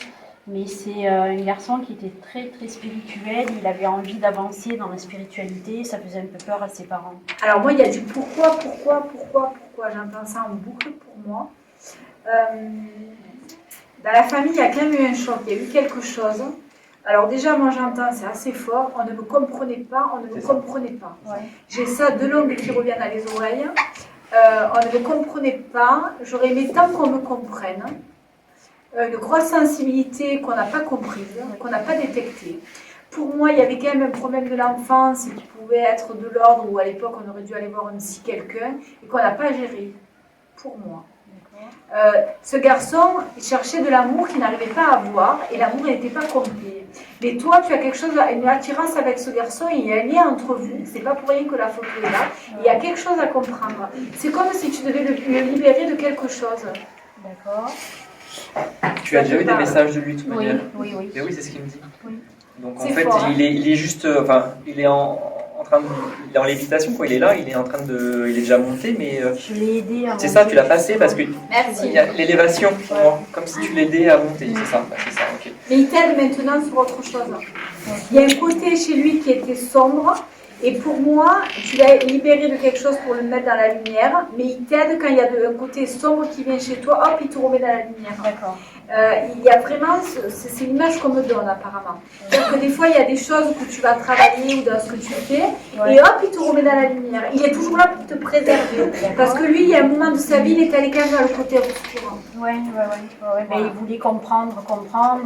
mais c'est un garçon qui était très très spirituel. Il avait envie d'avancer dans la spiritualité, ça faisait un peu peur à ses parents. Alors moi, il y a du pourquoi. J'entends ça en boucle pour moi. Dans la famille, il y a quand même eu un choc, il y a eu quelque chose. Alors déjà, moi j'entends, c'est assez fort, on ne me comprenait pas, Ouais. J'ai ça de longue qui revient dans les oreilles. On ne me comprenait pas, j'aurais aimé tant qu'on me comprenne. Une grosse sensibilité qu'on n'a pas comprise, qu'on n'a pas détectée. Pour moi, il y avait quand même un problème de l'enfance qui pouvait être de l'ordre où à l'époque on aurait dû aller voir un psy quelqu'un et qu'on n'a pas géré, pour moi. Ce garçon cherchait de l'amour qu'il n'arrivait pas à avoir et l'amour n'était pas complet. Mais toi, tu as quelque chose, une attirance avec ce garçon et il y a un lien entre vous. C'est pas pour rien que la photo est là. Il y a quelque chose à comprendre. C'est comme si tu devais le libérer de quelque chose. D'accord. Tu as déjà eu des messages de lui de toute manière? Oui. Et oui, c'est ce qu'il me dit. Oui. Donc en C'est fait, fort, hein. il est juste, il est en train de, il est en lévitation quoi. Il est là, il est déjà monté, mais Je l'ai aidé à c'est ça, tu l'as passé parce que Merci. il y a l'élévation pour moi, comme si tu l'aidais à monter. C'est ça, ok. Mais il t'aide maintenant sur autre chose. Il y a un côté chez lui qui était sombre. Et pour moi, tu l'as libéré de quelque chose pour le mettre dans la lumière. Mais il t'aide quand il y a un côté sombre qui vient chez toi. Hop, il te remet dans la lumière. D'accord. Il y a vraiment, c'est l'image qu'on me donne apparemment. C'est-à-dire que des fois, il y a des choses que tu vas travailler ou dans ce que tu fais. Et hop, il te remet dans la lumière. Il est toujours là pour te préserver. Parce que lui, il y a un moment de sa vie, il est allé quand même dans le côté obscur. Ouais. Mais il voulait comprendre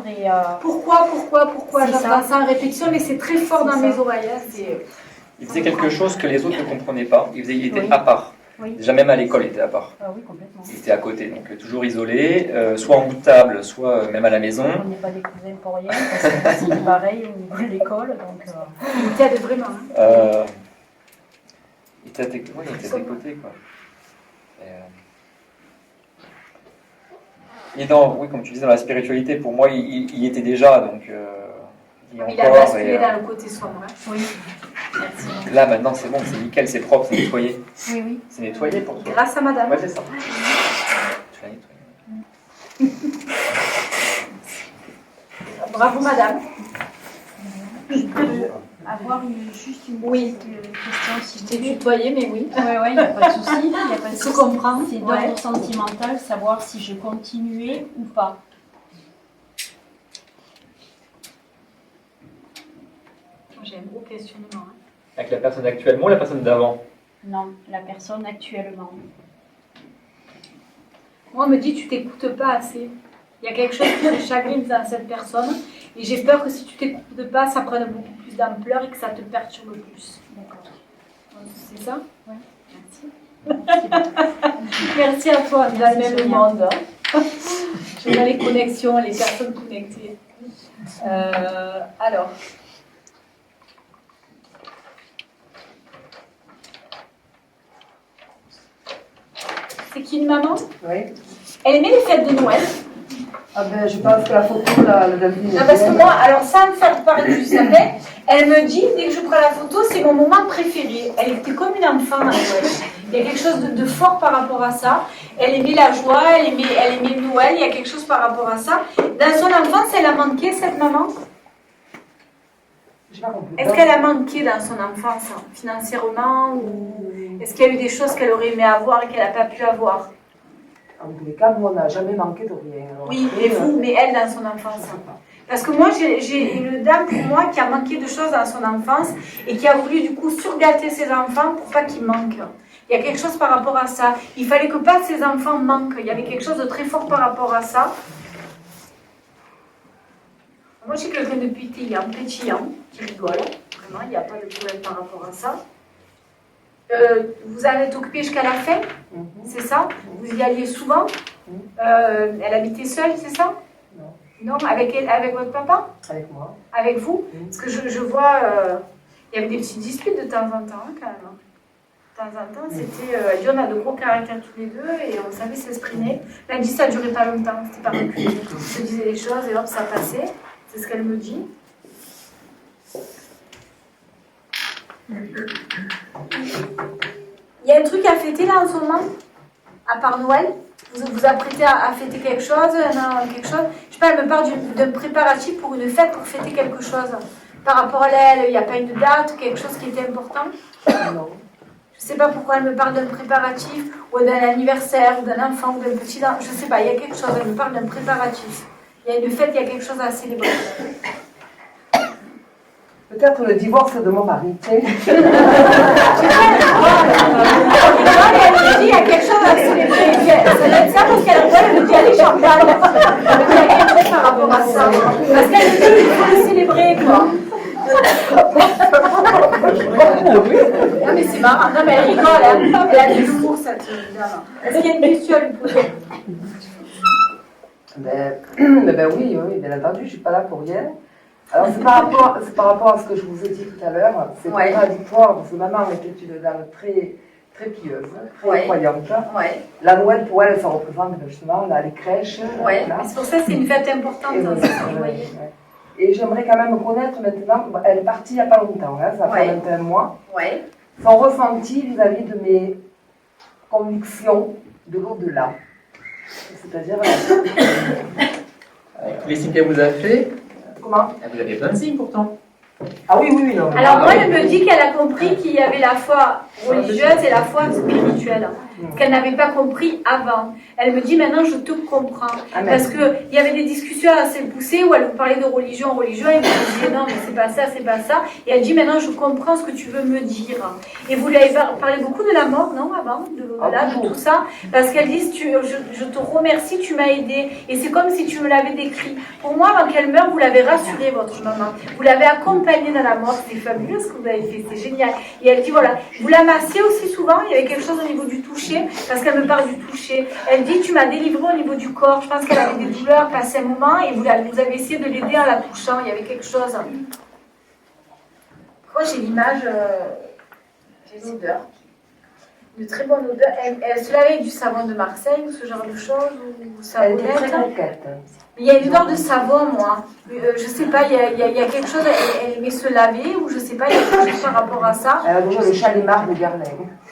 et... Pourquoi C'est j'entends ça. ça en répétition, mais c'est très fort dans mes oreilles. Il faisait quelque chose que les autres ne comprenaient pas. Il était Oui. à part. Oui. Déjà même à l'école, il était à part. Ah oui, complètement. Il était à côté, donc toujours isolé, soit en bout de table, soit même à la maison. On n'est pas des cousins pour rien, parce que c'est pareil au niveau de l'école, donc... Il t'aide vraiment. Hein. Il était à tes côtés, quoi. Et oui, comme tu disais, dans la spiritualité, pour moi, il y était déjà, donc Il a basculé dans le côté sombre. Hein. Oui, merci. Là, maintenant, c'est bon, c'est nickel, c'est propre, c'est nettoyé. Oui. C'est nettoyé pour toi. Grâce à madame. Ouais, c'est ça. Tu l'as nettoyé. Bravo madame. Je peux avoir juste une petite question, si vous T'es voulez. tutoyée, mais oui. Oui, il n'y a pas de souci. Se comprend. C'est d'ordre sentimental, savoir si je continuais ou pas. J'ai un gros questionnement. Hein. Avec la personne actuellement ou la personne d'avant? Non, la personne actuellement. Moi, on me dit tu t'écoutes pas assez. Il y a quelque chose qui te chagrine dans cette personne. Et j'ai peur que si tu t'écoutes pas, ça prenne beaucoup plus d'ampleur et que ça te perturbe plus. D'accord. C'est ça? Oui. Merci. Merci à toi, dans le même monde. Je vois les connexions, les personnes connectées. Alors. C'est qui une maman? Oui. Elle aimait les fêtes de Noël. Ah ben, je pense que la photo, la Delphine. Non, parce que moi, alors sans me faire parler du sapin, elle me dit, dès que je prends la photo, c'est mon moment préféré. Elle était comme une enfant à Noël. Il y a quelque chose de fort par rapport à ça. Elle aimait la joie, elle aimait Noël, il y a quelque chose par rapport à ça. Dans son enfance, elle a manqué, cette maman? J'ai pas compris. Est-ce qu'elle a manqué dans son enfance, financièrement, ou est-ce qu'il y a eu des choses qu'elle aurait aimé avoir et qu'elle n'a pas pu avoir? En tous les cas, nous, on n'a jamais manqué de rien. Alors, Oui, après, mais vous, mais elle dans son enfance. Parce que moi, j'ai une dame pour moi qui a manqué de choses dans son enfance et qui a voulu du coup surgâter ses enfants pour pas qu'ils manquent. Il y a quelque chose par rapport à ça. Il fallait que pas ses enfants manquent. Il y avait quelque chose de très fort par rapport à ça. Moi, je suis quelqu'un de pétillant, qui rigole. Vraiment, il n'y a pas de problème par rapport à ça. Vous en êtes occupé jusqu'à la fin, c'est ça? Vous y alliez souvent? Elle habitait seule, c'est ça? Non, avec votre papa? Avec moi. Avec vous? Parce que je vois, il y avait des petites disputes de temps en temps, hein, quand même. De temps en temps, c'était... on a de gros caractères tous les deux et on savait s'exprimer. Elle dit ça ne durait pas longtemps, c'était pas reculé. On se disait les choses et hop, ça passait. C'est ce qu'elle me dit. Il y a un truc à fêter là en ce moment? À part Noël? Vous vous apprêtez à fêter quelque chose? Quelque chose? Je sais pas, elle me parle d'un préparatif pour une fête, pour fêter quelque chose. Par rapport à elle, il n'y a pas une date, quelque chose qui était important? Non. Je sais pas pourquoi elle me parle d'un préparatif, ou d'un anniversaire, ou d'un enfant, ou d'un petit... Je sais pas, il y a quelque chose, elle me parle d'un préparatif. Il y a une fête, il y a quelque chose à célébrer. Peut-être le divorce de mon mari, tu sais. Elle me dit, il y a quelque chose à célébrer. Ça doit être ça parce qu'elle me dit, allez, champagne. Elle me dit, il y a quelque chose par rapport à ça. Parce qu'elle me dit, il faut le célébrer, quoi. Non, mais c'est marrant. Non, mais elle rigole, elle a de l'humour, cette dame. Est-ce qu'il y a une question à lui poser? Ben oui, bien entendu, je ne suis pas là pour rien. Alors c'est par rapport à ce que je vous ai dit tout à l'heure, c'est contradictoire parce que maman était une dame très, très pieuse, très croyante. Ouais. La Noël pour elle, ça représente justement les crèches. Ouais, c'est pour ça que c'est une fête importante, vous voyez. Et j'aimerais quand même connaître maintenant, elle est partie il n'y a pas longtemps, hein, ça fait 21 mois, son ressenti vis-à-vis de mes convictions de l'au-delà. C'est-à-dire... Les signes qu'elle vous a fait, comment? vous avez plein de signes pourtant. Ah oui, non. Alors moi, elle me dit qu'elle a compris qu'il y avait la foi religieuse et la foi spirituelle, qu'elle n'avait pas compris avant. Elle me dit maintenant, je te comprends. Parce qu'il y avait des discussions assez poussées où elle vous parlait de religion, et vous me disiez non, mais c'est pas ça. Et elle dit maintenant, je comprends ce que tu veux me dire. Et vous lui avez parlé beaucoup de la mort, non, avant, de l'au-delà, de tout ça. Parce qu'elle dit, je te remercie, tu m'as aidé. Et c'est comme si tu me l'avais décrit. Pour moi, avant qu'elle meure, vous l'avez rassurée, votre maman. Vous l'avez accompagnée dans la mort. C'est fabuleux ce que vous avez fait, c'est génial. Et elle dit, voilà, vous la massiez aussi souvent, il y avait quelque chose au niveau du toucher, parce qu'elle me parle du toucher. Elle dit, tu m'as délivré au niveau du corps. Je pense qu'elle avait des douleurs passé un moment et vous avez essayé de l'aider en la touchant. Il y avait quelque chose. Moi, j'ai l'image, j'ai l'odeur. Une très bonne odeur. Elle se lavait avec du savon de Marseille ou ce genre de choses, ou savonnette. Elle était très coquette. Il y a une odeur de savon, moi. Je sais pas, il y a quelque chose, elle aimait se laver, ou je sais pas, il y a quelque chose par rapport à ça. Elle a déjà le chalimard de Garlin.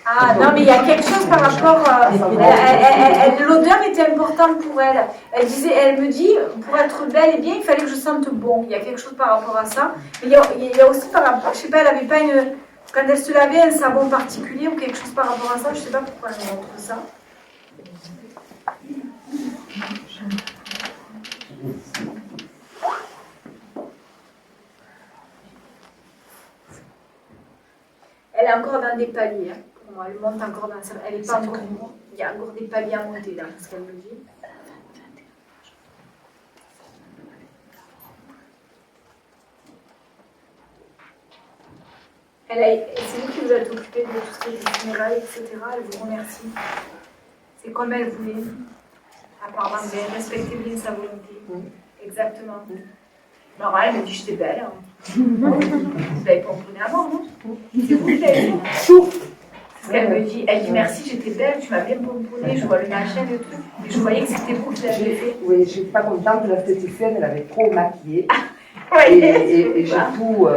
Ah non, mais il y a quelque chose par rapport... l'odeur était importante pour elle. Elle me dit, pour être belle et bien, il fallait que je sente bon. Il y a quelque chose par rapport à ça. Mais il y a aussi par rapport... Je sais pas, elle n'avait pas une... Quand elle se lavait, un savon particulier ou quelque chose par rapport à ça, je sais pas pourquoi elle me montre ça. Elle est encore dans des paliers, hein. Pour moi, elle monte encore dans ça. Elle est pas encore. Il y a encore des paliers à monter là, ce qu'elle me dit. C'est vous qui vous êtes occupé de tout ce qui est des funérailles, etc. Elle vous remercie. C'est comme elle voulait. Apparemment, vous avez respecté bien sa volonté. Exactement. Alors, elle me dit, j'étais belle. Hein. Vous l'avez pomponné avant, non? C'est vous qui l'avez dit. C'est ce qu'elle me dit. Elle dit, merci, j'étais belle, tu m'as bien pomponné, je vois le machin et tout. Et je voyais que c'était vous qui l'avez fait. Oui, je suis pas contente de l'esthéticienne, elle avait trop maquillé. Ouais, et j'ai tout,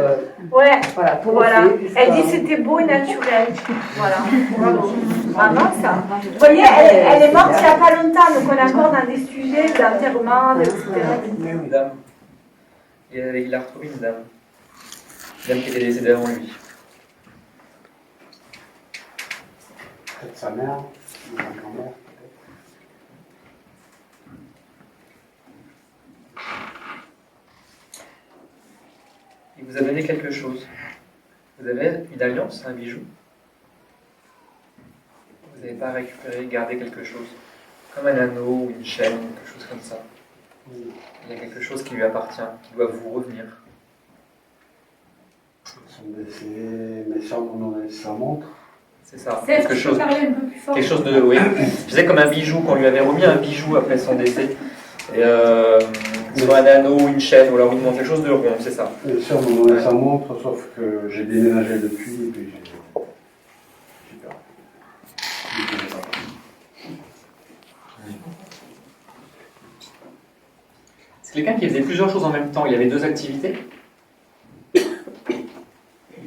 voilà, tout refait. Elle dit c'était beau et naturel. Voilà. Bravo. Bravo ça. Vous voyez, elle est morte il n'y a pas longtemps, donc on est encore dans des sujets d'enterrement, etc. Oui, une dame. Il a retrouvé une dame. Une dame qui était décédée avant lui. Peut-être sa mère, ou sa grand-mère. vous a donné quelque chose. Vous avez une alliance, un bijou. Vous n'avez pas récupéré, gardé quelque chose. Comme un anneau ou une chaîne, quelque chose comme ça. Il y a quelque chose qui lui appartient, qui doit vous revenir. Mes soeurs m'ont donné sa montre. C'est ça. Quelque chose de. Oui. Je disais comme un bijou, qu'on lui avait remis un bijou après son décès. Et soit un anneau, une chaîne, ou alors une montre, quelque chose de rond, c'est ça. Mes soeurs m'ont donné sa montre, sauf que j'ai déménagé depuis et puis j'ai perdu. C'est quelqu'un qui faisait plusieurs choses en même temps. Il avait 2 activités.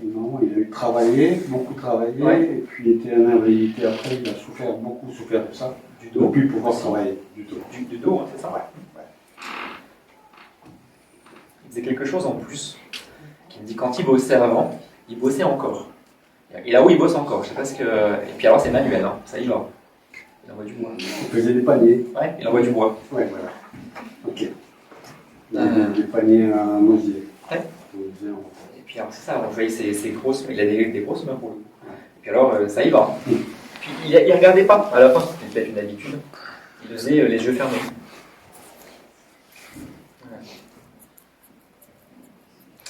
Non, il a eu travaillé, beaucoup travaillé, et puis il était en invalidité après, il a beaucoup souffert de ça. Du dos. Depuis pouvoir travailler, du dos. Du dos, hein, c'est ça. Ouais. Il faisait quelque chose en plus. Qui me dit quand il bossait avant, il bossait encore. Et là où il bosse encore, je sais pas ce que. Et puis alors c'est manuel, hein, ça y va. Il envoie du bois. Il faisait des paniers. Ouais, il envoie du bois. Ouais, voilà. Ok. Des paniers à osier. Ouais. Et puis alors c'est ça, on voyait ses grosses, il a des grosses mains pour le coup. Et puis alors ça y va. Puis il regardait pas, à la fin, c'était peut-être une habitude. Il faisait les yeux fermés.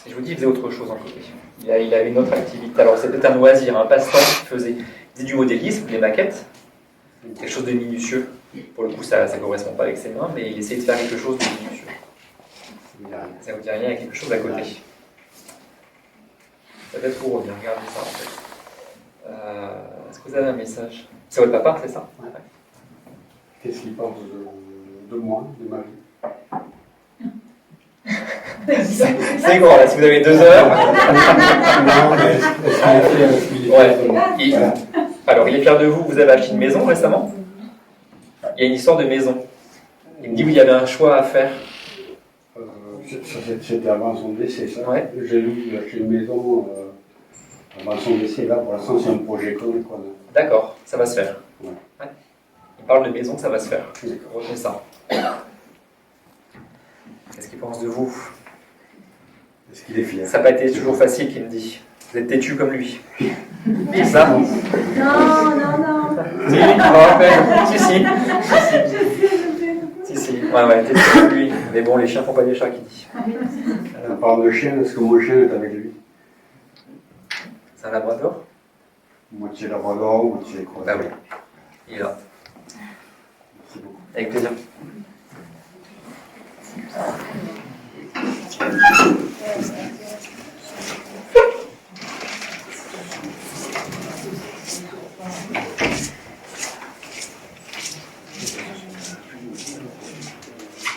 Et je vous dis, il faisait autre chose en côté. Il avait une autre activité. Alors c'est peut-être un loisir, un passe-temps qu'il faisait. Il faisait du modélisme, des maquettes, quelque chose de minutieux. Pour le coup, ça ne correspond pas avec ses mains, mais il essayait de faire quelque chose de minutieux. Ça vous dit rien, il y a quelque chose à côté. Ça peut être pour revenir, regardez ça en fait. Est-ce que vous avez un message? C'est votre papa, c'est ça? Ouais. Qu'est-ce qu'il pense de moi, de ma vie? C'est grand là, si vous avez 2 heures. Non, mais Alors, il est fier de vous, vous avez acheté une maison récemment. Il y a une histoire de maison. Il me dit qu'il y avait un choix à faire. C'était avant son décès, ça. Ouais. J'ai lu acheter une maison avant son décès, là, pour l'instant, c'est un projet connu, quoi. D'accord, ça va se faire. Ouais. Ouais. Il parle de maison, ça va se faire. D'accord. Retenez ça. Qu'est-ce qu'il pense de vous? Est-ce qu'il est fier? Ça n'a pas été toujours facile, qu'il me dit. Vous êtes têtu comme lui. C'est ça? Non, non, non. Si, si. Ouais, têtu comme lui. Mais bon, les chiens font pas des chats, qui dit. On parle de chien, est-ce que mon chien est avec lui? C'est un labrador? Moitié labrador, moitié croisé. Ah oui. Il est là. Merci beaucoup. Avec plaisir.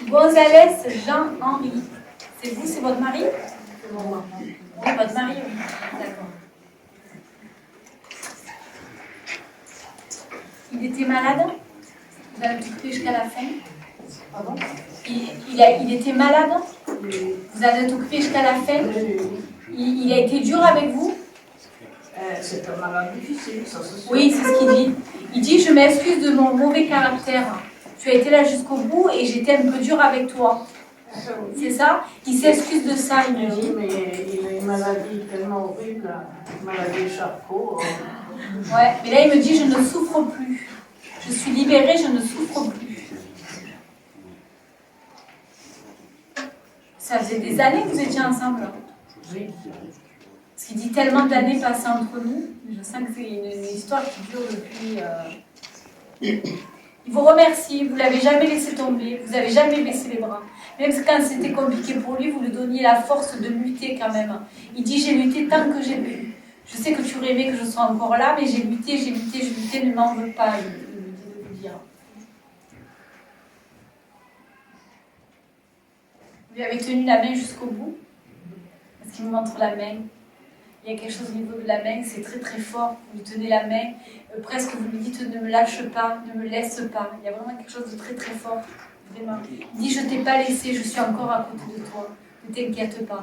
Gonzalez Jean-Henri. C'est vous, c'est votre mari? Oui, votre mari, oui. D'accord. Il était malade? Vous avez occupé jusqu'à la fin? Pardon? Il était malade? Vous avez occupé jusqu'à la fin? Il a été dur avec vous? C'est un malade difficile, ça se Oui, c'est ce qu'il dit. Il dit, je m'excuse de mon mauvais caractère. Tu as été là jusqu'au bout et j'étais un peu dur avec toi. C'est ça? Il s'excuse de ça, il me dit. Mais il a une maladie tellement horrible, une maladie Charcot. Ouais, mais là il me dit, je ne souffre plus. Je suis libérée, je ne souffre plus. Ça faisait des années que vous étiez ensemble. Oui. Parce qu'il dit tellement d'années passées entre nous. Je sens que c'est une histoire qui dure depuis... Il vous remercie, vous ne l'avez jamais laissé tomber, vous n'avez jamais baissé les bras. Même quand c'était compliqué pour lui, vous lui donniez la force de lutter quand même. Il dit, j'ai lutté tant que j'ai pu. Je sais que tu rêvais que je sois encore là, mais j'ai lutté, ne m'en veux pas, il me dit de vous dire. Vous lui avez tenu la main jusqu'au bout, parce qu'il me montre la main. Il y a quelque chose au niveau de la main, c'est très très fort. Vous lui tenez la main, presque vous lui dites ne me lâche pas, ne me laisse pas. Il y a vraiment quelque chose de très très fort. Vraiment. Il dit je t'ai pas laissé, je suis encore à côté de toi. Ne t'inquiète pas.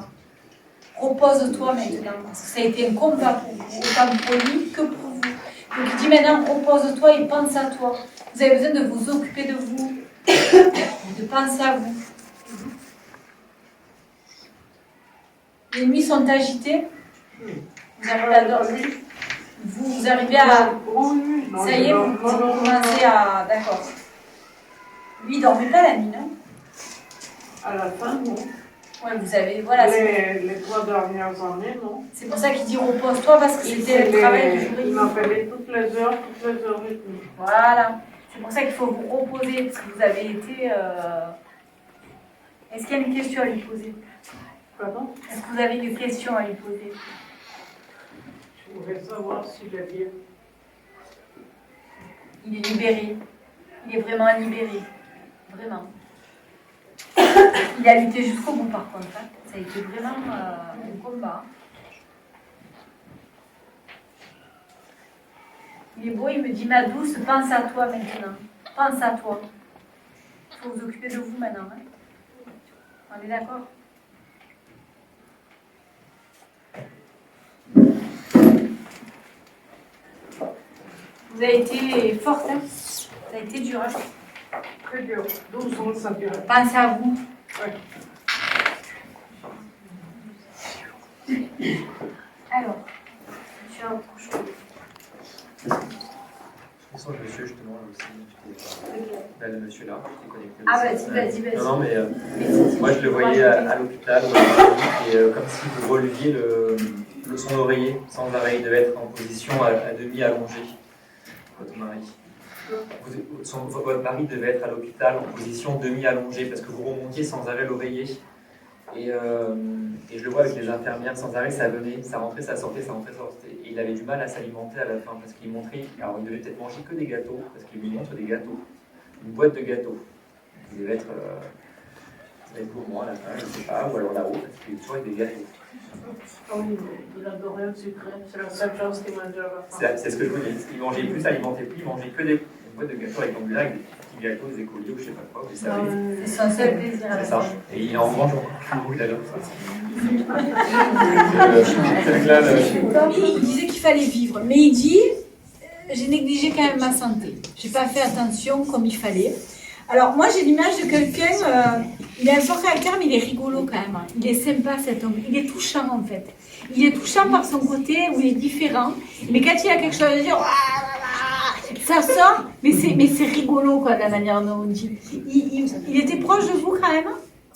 Repose-toi maintenant, parce que ça a été un combat pour vous, autant pour lui que pour vous. Donc il dit maintenant repose-toi et pense à toi. Vous avez besoin de vous occuper de vous, de penser à vous. Les nuits sont agitées. Vous arrivez à dormir. Vous arrivez à... Ça y est, vous commencez à... D'accord. Lui, il ne dormait pas la nuit, non? À la fin, non. Ouais, vous avez... Voilà. Les 3 dernières années, non. C'est pour ça qu'il dit repose-toi, parce que c'était le travail du jour. Il m'appelait toutes les heures et demie. Voilà. C'est pour ça qu'il faut vous reposer, parce que vous avez été... Est-ce qu'il y a une question à lui poser? Pardon? Est-ce que vous avez des questions à lui poser? Je voudrais savoir s'il est bien. Il est libéré. Il est vraiment libéré. Vraiment. Il a lutté jusqu'au bout, par contre. Hein. Ça a été vraiment un combat. Il est beau, il me dit, ma douce, pense à toi maintenant. Pense à toi. Il faut vous occuper de vous maintenant. Hein. On est d'accord? Vous avez été forte, hein? Ça a été dur, hein? Très dur. 12 ans, ça dure. Pensez à vous. Ouais. Alors, tu as autre chose. Je sens le monsieur justement là aussi. Là, le monsieur là, qui est connecté. Ah, aussi. vas-y. Non, mais moi je le voyais à l'hôpital, et comme si vous releviez son oreiller sans arrêt. Il devait être en position à demi allongée, votre mari. Votre mari devait être à l'hôpital en position demi-allongée parce que vous remontiez sans arrêt l'oreiller. Et je le vois avec les infirmières, sans arrêt, ça venait, ça rentrait, ça sortait, ça rentrait, ça sortait. Et il avait du mal à s'alimenter à la fin parce qu'il montrait, alors il devait peut-être manger que des gâteaux, parce qu'il lui montre des gâteaux, une boîte de gâteaux. Il devait être gourmand à la fin, je ne sais pas, ou alors là-haut, parce qu'il est toujours avec des gâteaux. Oui, il adorait le sucré, c'est la seule chose qu'il mangeait à la fin. C'est ce que je vous dis, il mangeait plus, s'alimentait plus, il mangeait que des boîtes de gâteaux rectangulaires avec des petits gâteaux, des écoliers ou je ne sais pas quoi, vous savez. C'est son seul plaisir. C'est ça. Et il en mange encore plus d'ailleurs. Il disait qu'il fallait vivre, mais il dit j'ai négligé quand même ma santé. J'ai pas fait attention comme il fallait. Alors moi j'ai l'image de quelqu'un, il a un fort caractère mais il est rigolo quand même. Il est sympa cet homme, il est touchant en fait. Il est touchant par son côté où il est différent. Mais quand il a quelque chose à dire, ça sort, mais c'est rigolo quoi de la manière dont on dit. Il était proche de vous quand même?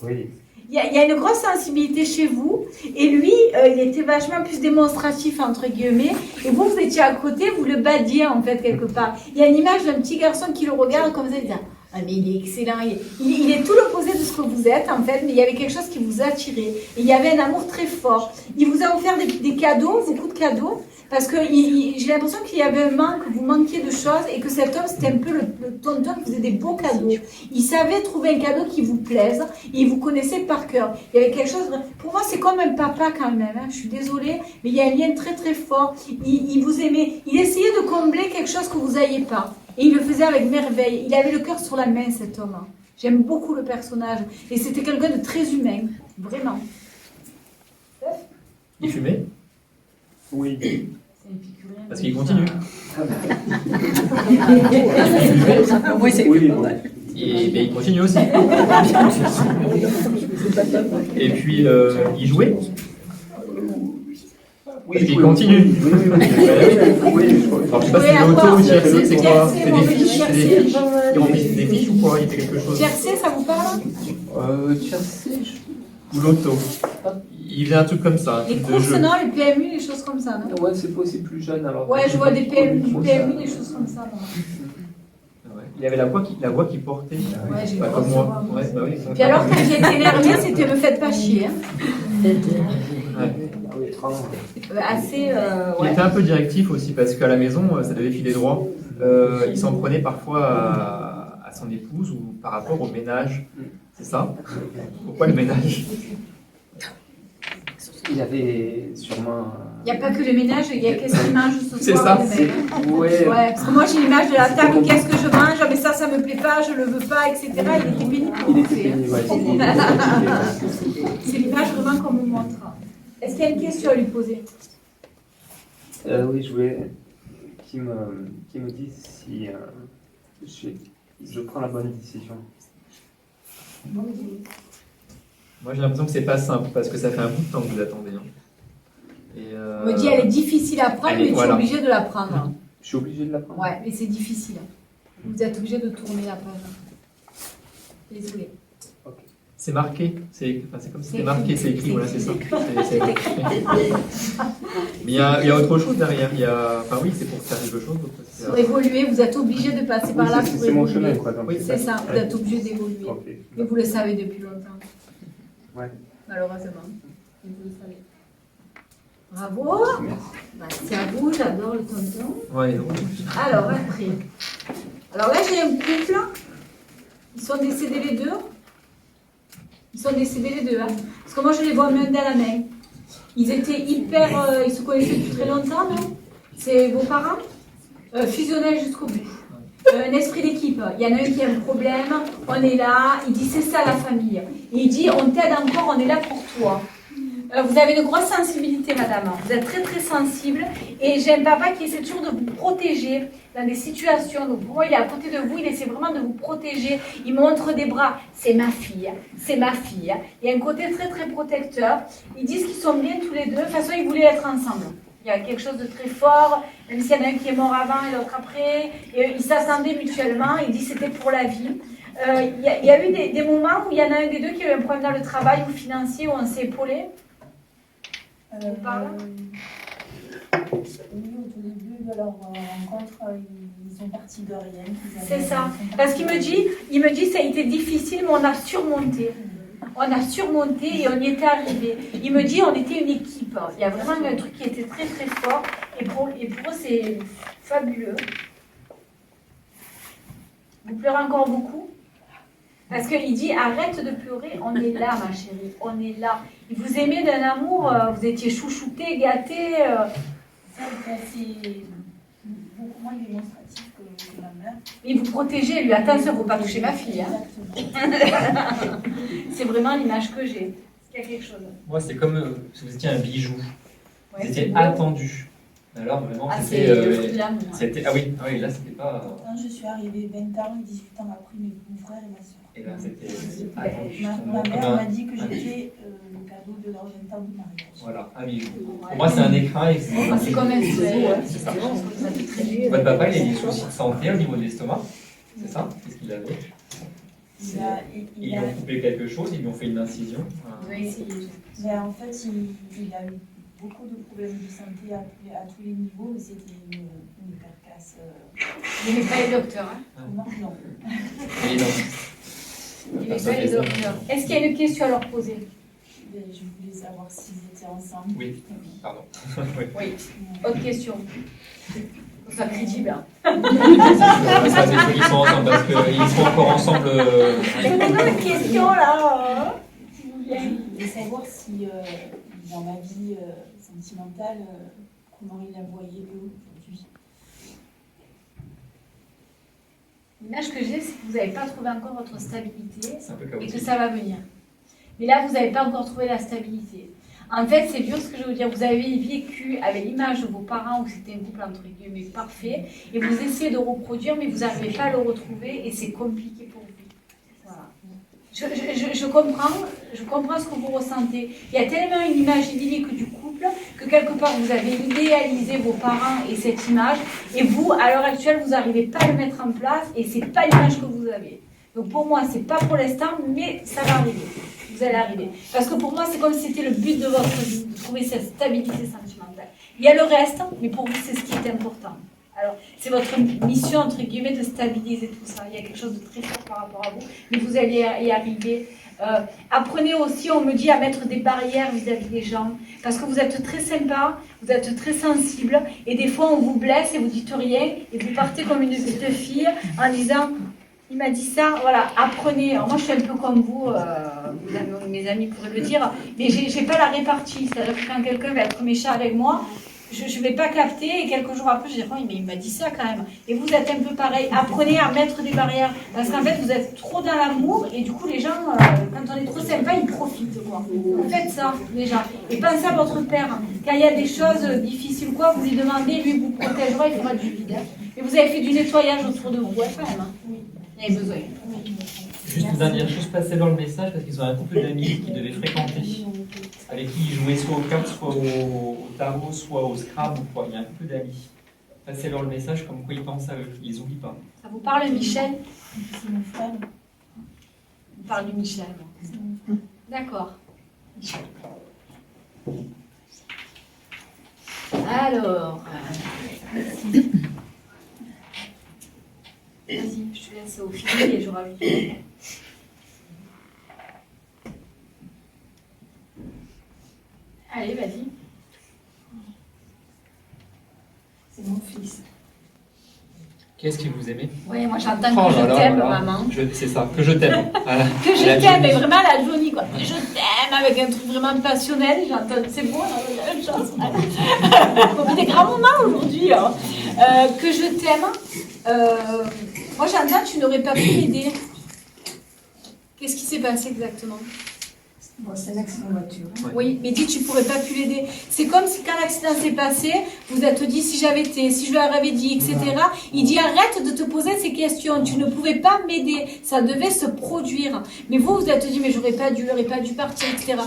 Oui. Il y a une grosse sensibilité chez vous, et lui, il était vachement plus démonstratif, entre guillemets, et vous étiez à côté, vous le badiez, en fait, quelque part. Il y a une image d'un petit garçon qui le regarde comme ça, il dit « Ah, mais il est excellent, il est tout l'opposé de ce que vous êtes, en fait, mais il y avait quelque chose qui vous attirait, et il y avait un amour très fort. Il vous a offert des cadeaux, beaucoup de cadeaux, parce que j'ai l'impression qu'il y avait un manque, vous manquiez de choses, et que cet homme, c'était un peu le tonton qui faisait des beaux cadeaux. Il savait trouver un cadeau qui vous plaise, et il vous connaissait par cœur. Il y avait quelque chose, pour moi, c'est comme un papa quand même, hein. Je suis désolée, mais il y a un lien très très fort. Il vous aimait, il essayait de combler quelque chose que vous n'aviez pas, et il le faisait avec merveille. Il avait le cœur sur la main, cet homme. J'aime beaucoup le personnage, et c'était quelqu'un de très humain, vraiment. Il fumait? Oui. Parce qu'il continue. Oui, c'est Mais il continue aussi. Et puis, il jouait. Oui, il continue. Oui, alors, je sais pas si c'est l'auto ou tiercé, c'est quoi? C'est des fiches? Il remplit des fiches ou quoi? Il fait quelque chose? Tiercé, ça vous parle? Tiercé ou l'auto? Il faisait un truc comme ça. Les courses, non, les PMU, les choses comme ça, non? Ouais, c'est possible plus jeune alors. Ouais, je vois des PMU, des choses comme ça. Ouais. Il avait la voix qui portait. Ouais, j'ai pas comme moi. Ouais, bah oui, puis alors, quand j'ai été énervée, c'était me faites pas chier. Hein. Assez. Il était un peu directif aussi parce qu'à la maison, ça devait filer droit. Il s'en prenait parfois à son épouse ou par rapport au ménage. C'est ça? Pourquoi le ménage? Il avait sûrement. Il n'y a pas que le ménage, il y a qu'est-ce qu'il mange ce soir. C'est ça. Ouais, parce que moi j'ai l'image de la table, qu'est-ce que je mange, mais ça me plaît pas, je le veux pas, etc. Il était pénible. Il était pénible, c'est l'image vraiment qu'on me montre. Est-ce qu'il y a une question à lui poser? Oui, je voulais qu'il me dise si je prends la bonne décision. Moi, j'ai l'impression que c'est pas simple parce que ça fait un bout de temps que vous attendez. Hein. Et On me dit elle est difficile à prendre, mais tu es obligé de la prendre. Je suis obligé de la prendre. Ouais, mais c'est difficile. Vous êtes obligé de tourner la page. Désolée. C'est marqué, c'est comme si c'était marqué, c'est écrit, voilà, c'est ça. C'est écrit. Mais il y a autre chose derrière. Enfin oui, c'est pour faire quelque chose. Pour évoluer, vous êtes obligé de passer par là pour évoluer. C'est mon chemin, quoi. Oui, c'est ça, vous êtes obligé d'évoluer. Okay. Mais vous le savez depuis longtemps. Ouais. Malheureusement. Mais vous le savez. Bravo. Bah, c'est à vous, j'adore le tonton. Ouais, alors après. Alors là, j'ai un couple. Ils sont décédés les deux. Ils sont décédés les deux. Hein. Parce que moi, je les vois main dans la main. Ils étaient hyper... ils se connaissaient depuis très longtemps, non? C'est vos parents? Fusionnels jusqu'au bout. Un esprit d'équipe. Il y en a un qui a un problème. On est là. Il dit, c'est ça la famille. Et il dit, on t'aide encore, on est là pour toi. Vous avez une grosse sensibilité, madame. Vous êtes très très sensible. Et j'ai un papa qui essaie toujours de vous protéger dans des situations. Donc pour moi, il est à côté de vous. Il essaie vraiment de vous protéger. Il montre des bras. C'est ma fille. C'est ma fille. Il y a un côté très très protecteur. Ils disent qu'ils sont bien tous les deux. De toute façon, ils voulaient être ensemble. Il y a quelque chose de très fort. Même s'il y en a un qui est mort avant et l'autre après. Et ils s'attendaient mutuellement. Ils disent que c'était pour la vie. Il y a eu des moments où il y en a un des deux qui a eu un problème dans le travail ou financier, où on s'est épaulé. Oui, au tout début de leur rencontre, ils sont partis de rien. C'est ça. Parce qu'il me dit, ça a été difficile, mais on a surmonté. On a surmonté et on y était arrivé. Il me dit, on était une équipe. Il y a vraiment un truc qui était très très fort. Et pour eux, c'est fabuleux. Vous pleurez encore beaucoup? Parce qu'il dit, arrête de pleurer, on est là, ma chérie, on est là. Il vous aimait d'un amour, vous étiez chouchouté, gâté. Ça, c'est beaucoup moins démonstratif que ma mère. Il vous protégeait, lui, attention, il ne faut pas toucher ma fille. Hein. C'est vraiment l'image que j'ai. Est-ce qu'il y a quelque chose? Moi, c'est comme si vous étiez un bijou. Ouais, vous étiez attendu. Alors vraiment, c'était... ah oui, là, c'était pas... Quand je suis arrivée 20 ans et 18 ans après, mon frère et ma soeur. Et là, c'était attendu. Ma mère m'a dit que j'étais le cadeau de leur 20 ans de mariage. Voilà, un bijou. Pour moi, c'est un écrin. C'est comme un c'est ça. Votre papa, il a eu des soucis de santé au niveau de l'estomac. C'est ça? Qu'est-ce qu'il avait? Ils lui ont coupé quelque chose, ils lui ont fait une incision. Oui, mais en fait, il a eu beaucoup de problèmes de santé à tous les niveaux, mais c'était une carcasse. Il n'est pas les docteurs, hein? Non. Et non. Il n'est pas les docteurs. Est-ce qu'il y a une question à leur poser? Je voulais savoir s'ils étaient ensemble. Oui, pardon. Oui. Autre question. C'est crédible. Hein. Ça fait qu'ils sont ensemble parce qu'ils seront encore ensemble. C'est pas une question là. Je voulais savoir si dans ma vie sentimentale, comment il la voyait eux aujourd'hui. L'image que j'ai, c'est que vous n'avez pas trouvé encore votre stabilité et que chaotique. ça va venir. Mais là, vous n'avez pas encore trouvé la stabilité. En fait, c'est dur ce que je veux dire. Vous avez vécu avec l'image de vos parents où c'était un couple entre guillemets parfait et vous essayez de reproduire, mais vous n'arrivez pas à le retrouver et c'est compliqué pour vous. Voilà. Je comprends ce que vous ressentez. Il y a tellement une image idyllique du couple que quelque part vous avez idéalisé vos parents et cette image et vous, à l'heure actuelle, vous n'arrivez pas à le mettre en place et c'est pas l'image que vous avez. Donc pour moi, c'est pas pour l'instant, mais ça va arriver. Vous allez arriver. Parce que pour moi, c'est comme si c'était le but de votre vie, de trouver cette stabilité sentimentale. Il y a le reste, mais pour vous, c'est ce qui est important. Alors, c'est votre mission, entre guillemets, de stabiliser tout ça. Il y a quelque chose de très fort par rapport à vous, mais vous allez y arriver. Apprenez aussi, on me dit, à mettre des barrières vis-à-vis des gens, parce que vous êtes très sympa, vous êtes très sensible, et des fois, on vous blesse et vous dites rien, et vous partez comme une petite fille en disant... Il m'a dit ça, voilà, apprenez. Alors moi, je suis un peu comme vous, mes amis pourraient le dire, mais j'ai pas la répartie. C'est-à-dire que quand quelqu'un va être méchant avec moi, je vais pas capter et quelques jours après, je vais dire, mais il m'a dit ça quand même. Et vous êtes un peu pareil. Apprenez à mettre des barrières. Parce qu'en fait, vous êtes trop dans l'amour et du coup, les gens, quand on est trop sympa, ils profitent, quoi. Faites ça, déjà. Et pensez à votre père. Quand il y a des choses difficiles, quoi, vous lui demandez, lui vous protégera, il fera du vide. Et vous avez fait du nettoyage autour de vous, quand même. Oui. Il y avait besoin. Juste une dernière chose, passez-leur le message parce qu'ils ont un couple d'amis qu'ils devaient fréquenter, avec qui ils jouaient soit aux cartes, soit au tarot, soit au Scrabble ou quoi. Il y a un couple d'amis. Passez-leur le message comme quoi ils pensent à eux, ils les oublient pas. Ça vous parle, Michel? C'est mon frère. On parle du Michel. D'accord. Alors, vas-y, je te laisse au fil et je rajoute. Allez, vas-y. C'est mon fils. Qu'est-ce que vous aimez? Oui, moi j'entends que je t'aime, maman. C'est ça, que je t'aime. Voilà. Que je t'aime, mais vraiment la Johnny, quoi. Je t'aime avec un truc vraiment passionnel. J'entends, c'est beau, on a la même chose. On vit des grands moments aujourd'hui. Hein. Que je t'aime. Moi j'entends, tu n'aurais pas pu m'aider. Qu'est-ce qui s'est passé exactement? Bon, c'est un accident de voiture. Oui, mais dis, tu pourrais pas pu l'aider. C'est comme si quand l'accident s'est passé, vous êtes dit si j'avais été, si je leur avais dit, etc. Il dit arrête de te poser ces questions. Tu ne pouvais pas m'aider. Ça devait se produire. Mais vous êtes dit mais j'aurais pas dû partir, etc.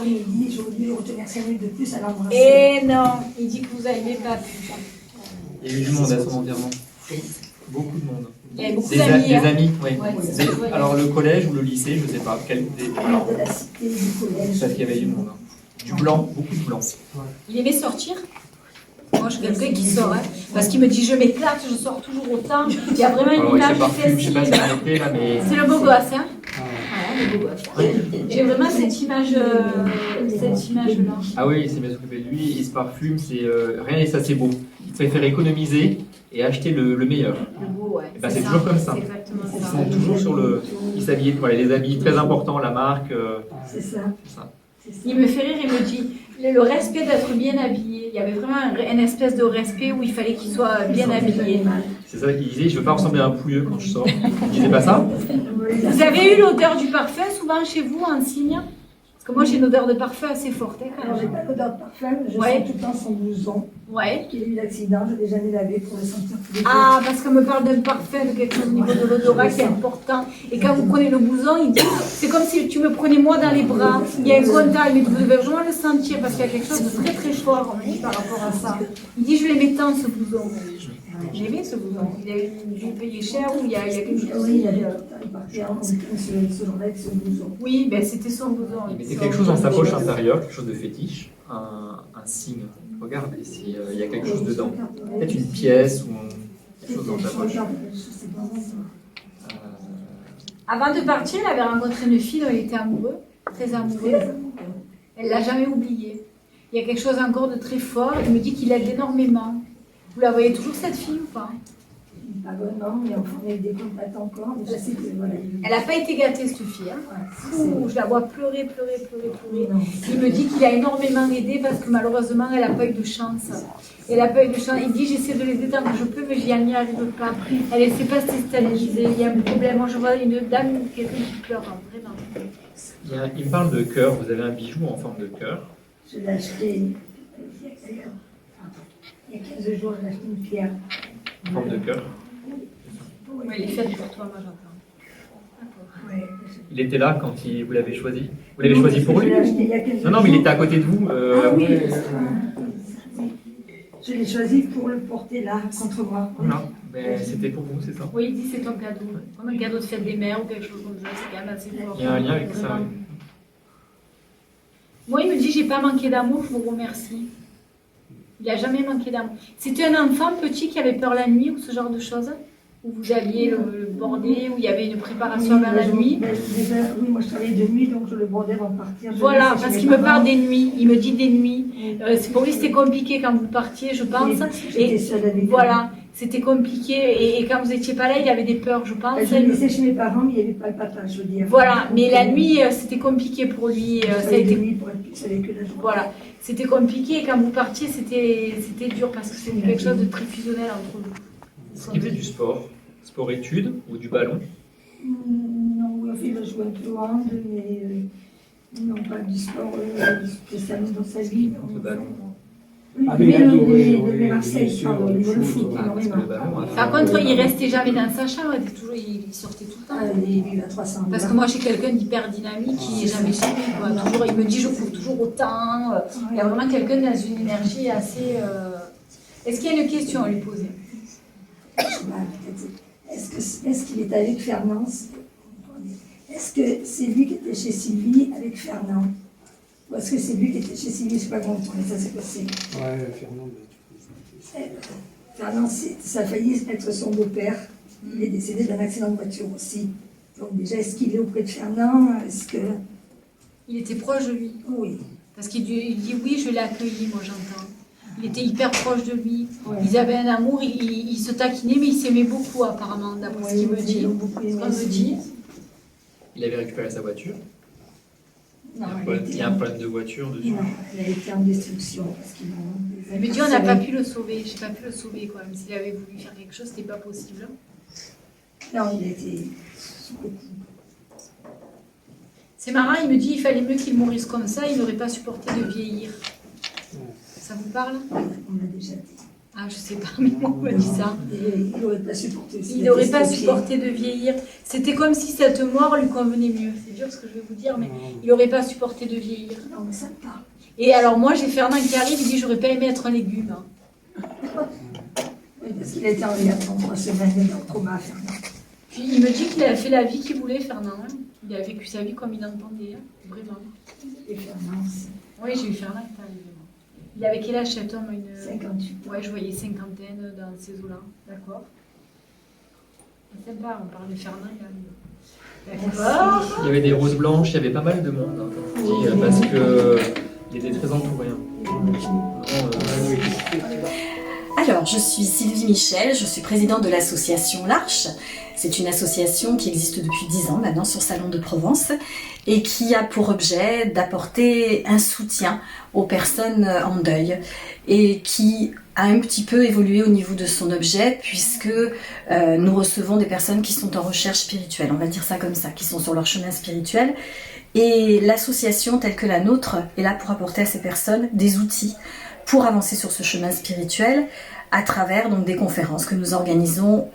J'aurais dû retenir 5 minutes de plus à l'embrasser. Et non, il dit que vous n'avez pas pu. Il y a eu du monde à son enterrement. Beaucoup de monde. Il y avait beaucoup d'amis. Des amis, oui. Ouais, alors le collège ou le lycée, je ne sais pas. Quel des... De la cité, du collège. Parce qu'il y avait du monde. Du blanc, beaucoup de blanc. Il aimait sortir. Moi, je suis quelqu'un qui sort, hein, parce qu'il me dit je m'éclate, je sors toujours autant. Il y a vraiment une image festive. Je sais pas ce qu'il était là, mais... C'est le beau gosse, hein. Voilà, le beau gosse. J'ai vraiment cette image-là. Ah oui, il s'est bien occupé de lui, il se parfume, c'est rien et ça c'est beau. Il préfère économiser et acheter le meilleur. Le beau, ouais. Et ben, c'est toujours comme ça. C'est exactement ça. Ils sont toujours sur le... Ils s'habillent, voilà, les habits très importants, la marque. C'est ça. Il me fait rire, il me dit le respect d'être bien habillé. Il y avait vraiment une espèce de respect où il fallait qu'il soit bien habillé. C'est ça qu'il disait, je ne veux pas ressembler à un pouilleux quand je sors. Il disait pas ça? Vous avez eu l'odeur du parfum souvent chez vous en signe? Parce que moi j'ai une odeur de parfum assez forte. Hein, alors j'ai pas l'odeur de parfum, je sens tout le temps son blouson. Ouais. Qui a eu l'accident, je ne l'ai jamais lavé pour le sentir tous les jours. Ah, parce qu'on me parle d'un parfum, de quelque chose au niveau de l'odorat qui est important. Et quand vous prenez le blouson, il dit, c'est comme si tu me prenais moi dans les bras. Il y a un contact, mais vous devez vraiment le sentir parce qu'il y a quelque chose de très très fort par rapport à ça. Il dit, je l'aimais tant ce blouson. J'aimais ce blouson. Il a dû payer cher ou il y a quelque chose. Oui, il partait en ce jour-là avec ce blouson. Oui, ben c'était son blouson. Il mettait quelque chose dans sa poche intérieure, quelque chose de fétiche, un signe. Regarde s'il y a quelque chose dedans. Peut-être une pièce ou quelque chose dans ta poche. Avant de partir, il avait rencontré une fille dont il était amoureux, très amoureux. Elle ne l'a jamais oublié. Il y a quelque chose encore de très fort. Il me dit qu'il l'aide énormément. Vous la voyez toujours cette fille ou pas? Pas vraiment, mais on a eu des contacts encore. Mais je sais que, voilà, elle n'a pas été gâtée, cette fille. Hein. Je la vois pleurer. Il me dit qu'il a énormément aidé parce que malheureusement, elle n'a pas eu de chance. Elle n'a pas eu de chance. Il dit j'essaie de l'aider tant que je peux, mais j'y arrive pas. Elle ne sait pas se stabiliser. Il y a un problème. Moi, je vois une dame, quelqu'un qui pleure, hein, vraiment. Il me parle de cœur. Vous avez un bijou en forme de cœur. Je l'ai acheté il y a 15 jours, j'ai acheté une pierre. En forme de cœur. Oui, il est fait pour toi, moi j'entends. Ouais. Il était là quand vous l'avez choisi? Vous l'avez choisi pour lui? Non, mais il était à côté de vous. Ah oui, je l'ai choisi pour le porter là, contre moi. Voilà. Ben, c'était pour vous, c'est ça? Oui, il dit c'est ton cadeau. Comme un cadeau de fête des mères ou quelque chose comme ça, c'est quand même assez fort. Il y a un lien avec ça, oui. Moi, il me dit j'ai pas manqué d'amour, je vous remercie. Il n'a jamais manqué d'amour. C'était un enfant petit qui avait peur la nuit ou ce genre de choses? Où vous aviez le bordé, où il y avait une préparation vers la nuit? Oui, moi je travaillais de nuit, donc je le bordais avant de partir. Voilà, parce qu'il me parle des nuits. Il me dit des nuits. Pour lui, c'était compliqué quand vous partiez, je pense. Et voilà, c'était compliqué. Et quand vous n'étiez pas là, il avait des peurs, je pense. Je le laissais chez mes parents, mais il n'y avait pas le papa, je veux dire. Voilà, mais la nuit, c'était compliqué pour lui. Ça a été... pour être plus avec la journée. Voilà. C'était compliqué et quand vous partiez, c'était dur parce que c'était quelque chose de très fusionnel entre vous. Est-ce qu'il faisait du sport-études ou du ballon? Non, il a joué un peu au hand, mais non, pas du sport spécialement dans sa vie. Le ballon. de Marseille, pardon, au niveau du foot, énormément. Par contre, il restait jamais dans sa chambre, il sortait tout le temps. Il a 300. Parce que moi, j'ai quelqu'un d'hyper dynamique qui n'est jamais chez lui. Quoi. Toujours, il me dit, je cours toujours autant. Il y a vraiment quelqu'un dans une énergie assez... Est-ce qu'il y a une question à lui poser? Est-ce qu'il est avec Fernand? Est-ce que c'est lui qui était chez Sylvie avec Fernand? Ou est-ce que c'est lui qui était chez Sylvie? Je ne sais pas comment ça s'est passé. Ouais, Fernand. Fernand, ça a failli être son beau-père. Il est décédé d'un accident de voiture aussi. Donc déjà, est-ce qu'il est auprès de Fernand? Est-ce que... Il était proche de lui. Oui. Parce qu'il dit oui, je l'ai accueilli, moi j'entends. Il était hyper proche de lui. Ouais. Ils avaient un amour, ils se taquinaient, mais ils s'aimaient beaucoup apparemment, d'après ce qu'il me dit. Il avait récupéré sa voiture. Non, il y a un problème de voiture dessus. Non, il a été en destruction. Il me dit on n'a pas pu le sauver. J'ai pas pu le sauver quoi. Même s'il avait voulu faire quelque chose, c'était pas possible. Non, il a été sous le coup. C'est marrant, il me dit il fallait mieux qu'il mourisse comme ça, il n'aurait pas supporté de vieillir. Ça vous parle? On l'a déjà dit. Ah, je sais pas, mais moi on m'a dit ça. Il n'aurait pas supporté. Il n'aurait pas supporté de vieillir. C'était comme si cette mort lui convenait mieux. C'est dur ce que je vais vous dire, mais il n'aurait pas supporté de vieillir. Non, mais ça me parle. Et alors moi, j'ai Fernand qui arrive, il dit j'aurais pas aimé être un légume. Oui, parce qu'il a été en réaction 3 semaines, il est en coma, Fernand. Puis il me dit qu'il a fait la vie qu'il voulait, Fernand. Hein. Il a vécu sa vie comme il entendait, hein. Vraiment. Et Fernand, oui, j'ai eu Fernand qui est arrivé. Il avait quel âge cet homme? 58. Ouais, je voyais cinquantaine dans ces eaux-là. D'accord. C'est sympa, on parle de Fernand, il arrive. D'accord. Il y avait des roses blanches, il y avait pas mal de monde, hein, comme je dis, parce qu'il était très entouré. Alors, je suis Sylvie Michel, je suis présidente de l'association L'Arche. C'est une association qui existe depuis 10 ans maintenant sur Salon de Provence et qui a pour objet d'apporter un soutien aux personnes en deuil et qui a un petit peu évolué au niveau de son objet puisque nous recevons des personnes qui sont en recherche spirituelle, on va dire ça comme ça, qui sont sur leur chemin spirituel. Et l'association telle que la nôtre est là pour apporter à ces personnes des outils pour avancer sur ce chemin spirituel à travers donc des conférences que nous organisons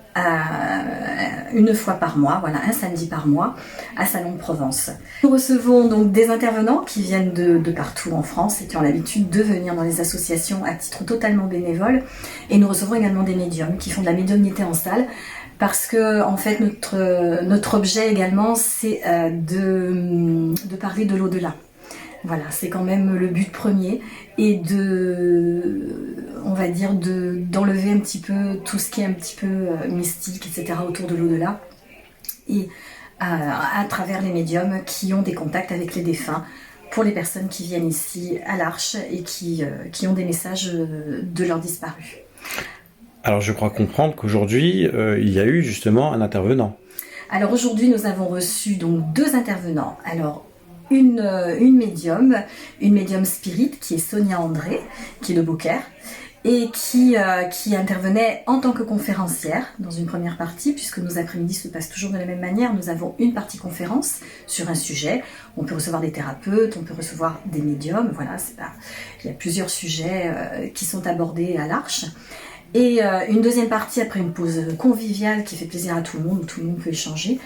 une fois par mois, voilà, un samedi par mois, à Salon de Provence. Nous recevons donc des intervenants qui viennent de partout en France et qui ont l'habitude de venir dans les associations à titre totalement bénévole. Et nous recevons également des médiums qui font de la médiumnité en salle. Parce que en fait notre objet également c'est de parler de l'au-delà. Voilà, c'est quand même le but premier et on va dire d'enlever un petit peu tout ce qui est un petit peu mystique, etc. autour de l'au-delà et à travers les médiums qui ont des contacts avec les défunts pour les personnes qui viennent ici à l'Arche et qui ont des messages de leurs disparus. Alors je crois comprendre qu'aujourd'hui il y a eu justement un intervenant. Alors aujourd'hui nous avons reçu donc 2 intervenants. Alors une médium spirit qui est Sonia André, qui est de Beaucaire, et qui intervenait en tant que conférencière dans une première partie, puisque nos après-midi se passent toujours de la même manière. Nous avons une partie conférence sur un sujet. On peut recevoir des thérapeutes, on peut recevoir des médiums, voilà, il y a plusieurs sujets qui sont abordés à l'Arche. Et une deuxième partie, après une pause conviviale qui fait plaisir à tout le monde, où tout le monde peut échanger,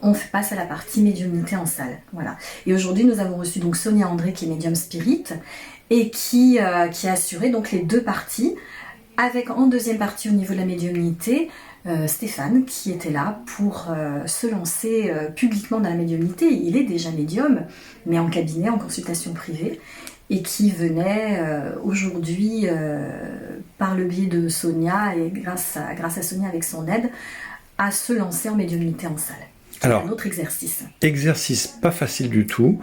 on passe à la partie médiumnité en salle. Voilà. Et aujourd'hui, nous avons reçu donc Sonia André, qui est médium spirit, et qui a assuré donc les 2 parties, avec en deuxième partie au niveau de la médiumnité, Stéphane, qui était là pour se lancer publiquement dans la médiumnité. Il est déjà médium, mais en cabinet, en consultation privée, et qui venait aujourd'hui, par le biais de Sonia, et grâce à Sonia avec son aide, à se lancer en médiumnité en salle. Alors, un autre exercice. Exercice pas facile du tout.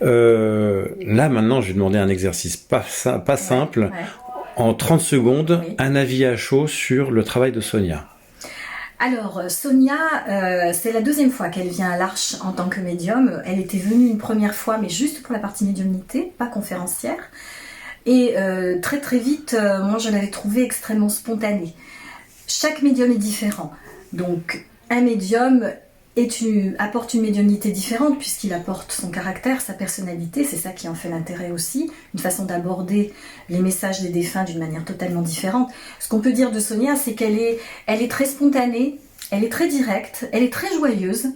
Là, maintenant, je vais demander un exercice pas simple. Ouais. En 30 secondes, oui. Un avis à chaud sur le travail de Sonia. Alors, Sonia, c'est la 2e fois qu'elle vient à l'Arche en tant que médium. Elle était venue une première fois, mais juste pour la partie médiumnité, pas conférencière. Et très très vite, moi je l'avais trouvée extrêmement spontanée. Chaque médium est différent. Donc, un médium apporte une médiumnité différente puisqu'il apporte son caractère, sa personnalité, c'est ça qui en fait l'intérêt aussi, une façon d'aborder les messages des défunts d'une manière totalement différente. Ce qu'on peut dire de Sonia, c'est qu'elle est très spontanée, elle est très directe, elle est très joyeuse,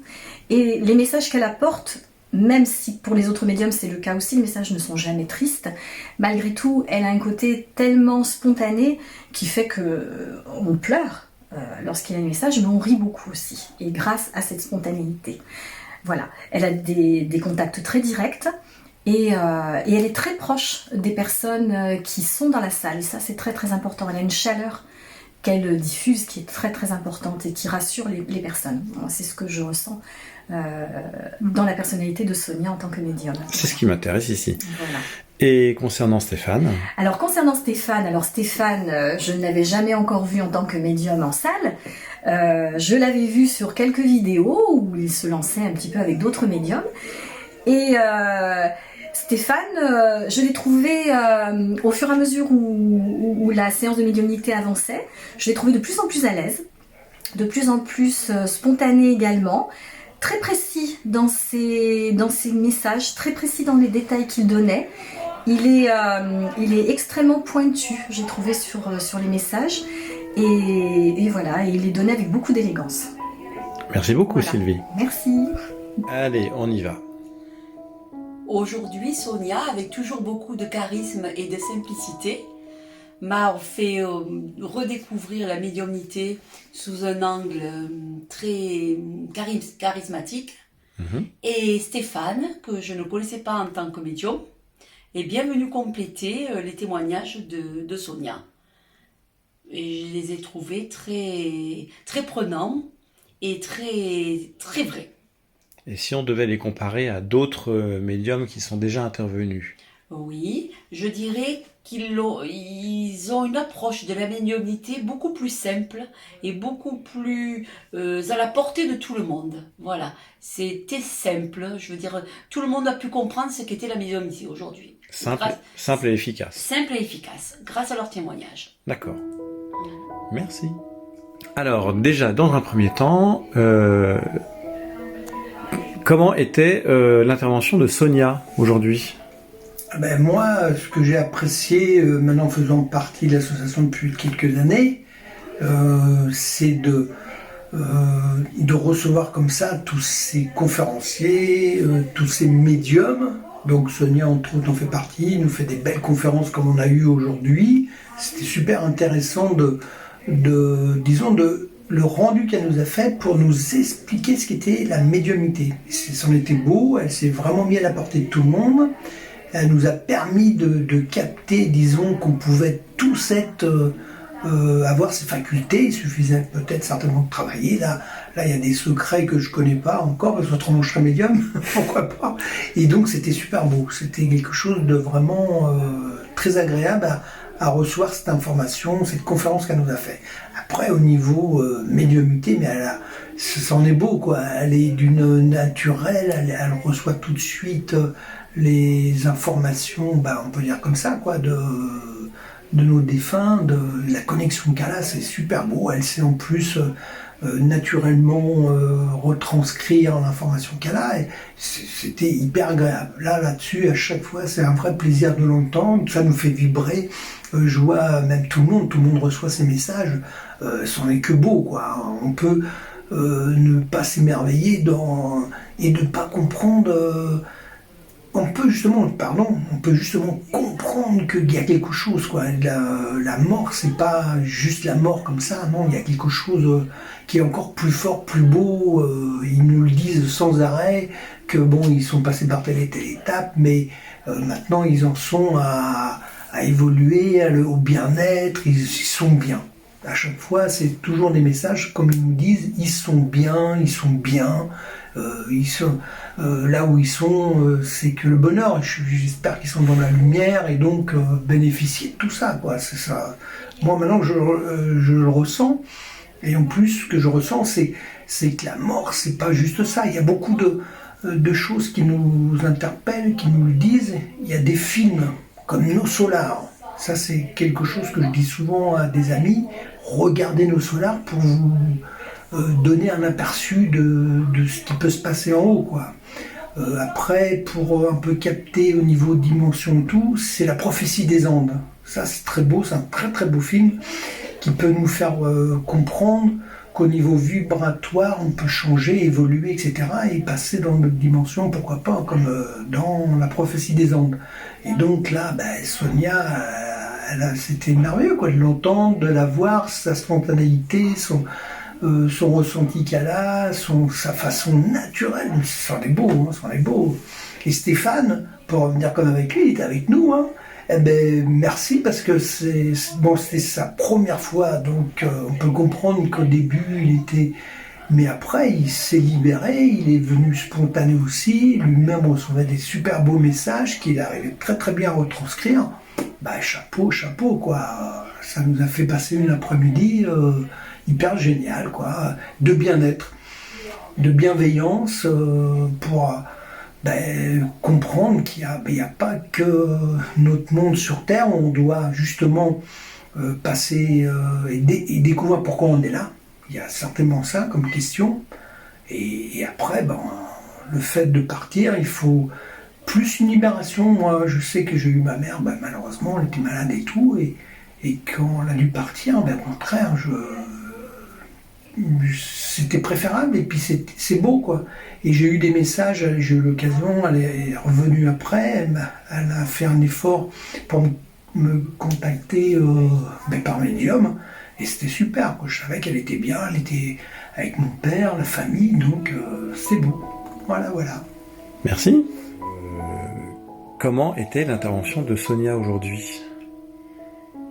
et les messages qu'elle apporte, même si pour les autres médiums c'est le cas aussi, les messages ne sont jamais tristes, malgré tout, elle a un côté tellement spontané qui fait qu'on pleure lorsqu'il y a un message, mais on rit beaucoup aussi, et grâce à cette spontanéité. Voilà, elle a des contacts très directs, et elle est très proche des personnes qui sont dans la salle, et ça c'est très très important. Elle a une chaleur qu'elle diffuse qui est très très importante et qui rassure les personnes. C'est ce que je ressens dans la personnalité de Sonia en tant que médium. C'est ce qui m'intéresse ici. Voilà. Et concernant Stéphane? Alors concernant Stéphane, je ne l'avais jamais encore vu en tant que médium en salle. Je l'avais vu sur quelques vidéos où il se lançait un petit peu avec d'autres médiums. Et Stéphane, je l'ai trouvé au fur et à mesure où la séance de médiumnité avançait, je l'ai trouvé de plus en plus à l'aise, de plus en plus spontané également, très précis dans ses messages, très précis dans les détails qu'il donnait. Il est extrêmement pointu, j'ai trouvé sur les messages, et voilà, et il les donnait avec beaucoup d'élégance. Merci beaucoup, Voilà. Sylvie. Merci. Allez, on y va. Aujourd'hui, Sonia, avec toujours beaucoup de charisme et de simplicité, m'a fait redécouvrir la médiumnité sous un angle très charismatique. Et Stéphane, que je ne connaissais pas en tant que médium, est bien venu compléter les témoignages de Sonia. Et je les ai trouvés très, très prenants et très, très vrais. Et si on devait les comparer à d'autres médiums qui sont déjà intervenus? Oui, je dirais qu'ils ont une approche de la médiumnité beaucoup plus simple et beaucoup plus à la portée de tout le monde. Voilà, c'était simple, je veux dire, tout le monde a pu comprendre ce qu'était la médiumnité aujourd'hui. Simple et efficace. Simple et efficace, grâce à leurs témoignages. D'accord. Merci. Alors, déjà, dans un premier temps, comment était l'intervention de Sonia aujourd'hui? Ben moi, ce que j'ai apprécié, maintenant faisant partie de l'association depuis quelques années, c'est de recevoir comme ça tous ces conférenciers, tous ces médiums. Donc Sonia, entre autres, en fait partie, nous fait des belles conférences comme on a eu aujourd'hui. C'était super intéressant disons, le rendu qu'elle nous a fait pour nous expliquer ce qu'était la médiumnité. C'en était beau, elle s'est vraiment mise à la portée de tout le monde. Elle nous a permis de capter, disons, qu'on pouvait tous avoir ces facultés. Il suffisait peut-être certainement de travailler. Là, il y a des secrets que je connais pas encore, parce que autrement je serais médium, pourquoi pas. Et donc c'était super beau. C'était quelque chose de vraiment très agréable à recevoir cette information, cette conférence qu'elle nous a fait. Après, au niveau médiumité, mais c'en est beau, quoi. Elle est d'une naturelle, elle reçoit tout de suite les informations, on peut dire comme ça, quoi, de nos défunts, de la connexion qu'elle a, c'est super beau. Elle sait en plus naturellement retranscrire l'information qu'elle a, et c'était hyper agréable. Là-dessus, à chaque fois, c'est un vrai plaisir de l'entendre, ça nous fait vibrer. Je vois même tout le monde reçoit ces messages, c'en est que beau, quoi. On peut ne pas s'émerveiller et ne pas comprendre. On peut justement comprendre qu'il y a quelque chose, quoi. La mort, c'est pas juste la mort comme ça, non, il y a quelque chose qui est encore plus fort, plus beau. Ils nous le disent sans arrêt, que bon, ils sont passés par telle et telle étape, mais maintenant ils en sont à évoluer, au bien-être, ils sont bien. À chaque fois, c'est toujours des messages, comme ils nous disent, ils sont bien, là où ils sont, c'est que le bonheur. J'espère qu'ils sont dans la lumière et donc bénéficier de tout ça, quoi. C'est ça. Moi, maintenant, je le ressens. Et en plus, ce que je ressens, c'est que la mort, c'est pas juste ça. Il y a beaucoup de choses qui nous interpellent, qui nous le disent. Il y a des films comme Nos Solars. Ça, c'est quelque chose que je dis souvent à des amis. Regardez Nos Solars pour vous donner un aperçu de ce qui peut se passer en haut, quoi. Après, pour un peu capter au niveau de dimension tout, c'est La prophétie des Andes. Ça, c'est très beau, c'est un très très beau film qui peut nous faire comprendre qu'au niveau vibratoire, on peut changer, évoluer, etc. et passer dans notre dimension, pourquoi pas, comme dans La prophétie des Andes. Et donc là, Sonia, c'était merveilleux, quoi, de l'entendre, de la voir, sa spontanéité, son ressenti qu'elle a, sa façon naturelle. C'en est beau, hein, c'en est beau. Et Stéphane, pour revenir comme avec lui, il était avec nous, hein. Eh ben, merci, parce que c'était sa première fois, donc on peut comprendre qu'au début il était, mais après il s'est libéré, il est venu spontané aussi, lui-même recevait des super beaux messages qu'il arrivait très très bien à retranscrire. Chapeau quoi, ça nous a fait passer une après-midi hyper géniale, quoi, de bien-être, de bienveillance, pour comprendre qu'il n'y a pas que notre monde sur Terre, on doit justement passer et découvrir pourquoi on est là. Il y a certainement ça comme question. Et après, le fait de partir, il faut plus une libération. Moi, je sais que j'ai eu ma mère, malheureusement, elle était malade et tout, et quand elle a dû partir, au contraire, c'était préférable, et puis c'est beau, quoi. Et j'ai eu des messages, j'ai eu l'occasion, elle est revenue après, elle a fait un effort pour me contacter par médium, et c'était super, quoi. Je savais qu'elle était bien, elle était avec mon père, la famille, donc c'est beau. Voilà. Merci. Comment était l'intervention de Sonia aujourd'hui ?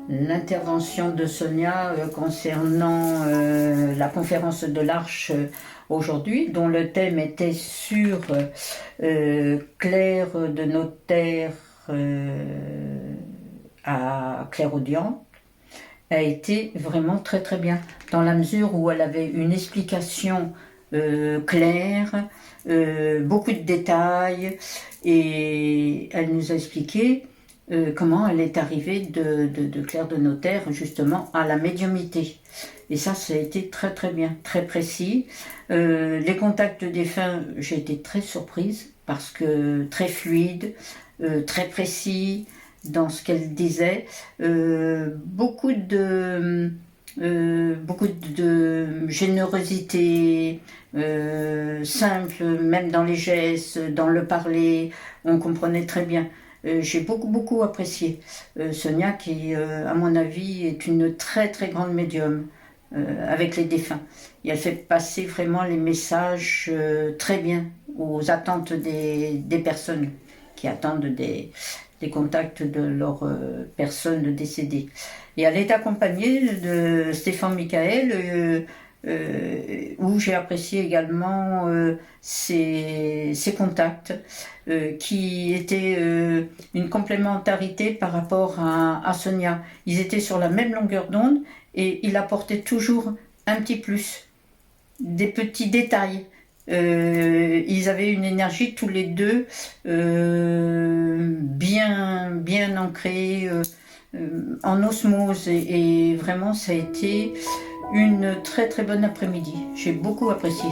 L'intervention de Sonia concernant la conférence de l'Arche aujourd'hui, dont le thème était sur Claire de Notaire à Clairaudière, a été vraiment très très bien, dans la mesure où elle avait une explication claire, beaucoup de détails, et elle nous a expliqué comment elle est arrivée de Claire de Notaire justement à la médiumnité. Et ça a été très très bien, très précis. Les contacts défunts, j'ai été très surprise parce que très fluide, très précis dans ce qu'elle disait. Beaucoup de générosité, simple, même dans les gestes, dans le parler, on comprenait très bien. J'ai beaucoup apprécié Sonia, qui, à mon avis, est une très très grande médium avec les défunts. Et elle fait passer vraiment les messages très bien aux attentes des personnes qui attendent des contacts de leurs personnes décédées. Et elle est accompagnée de Stéphane Michael, où j'ai apprécié également ses contacts, qui étaient une complémentarité par rapport à Sonia. Ils étaient sur la même longueur d'onde et il apportait toujours un petit plus, des petits détails. Ils avaient une énergie tous les deux bien ancrée, en osmose, et vraiment ça a été une très très bonne après-midi. J'ai beaucoup apprécié.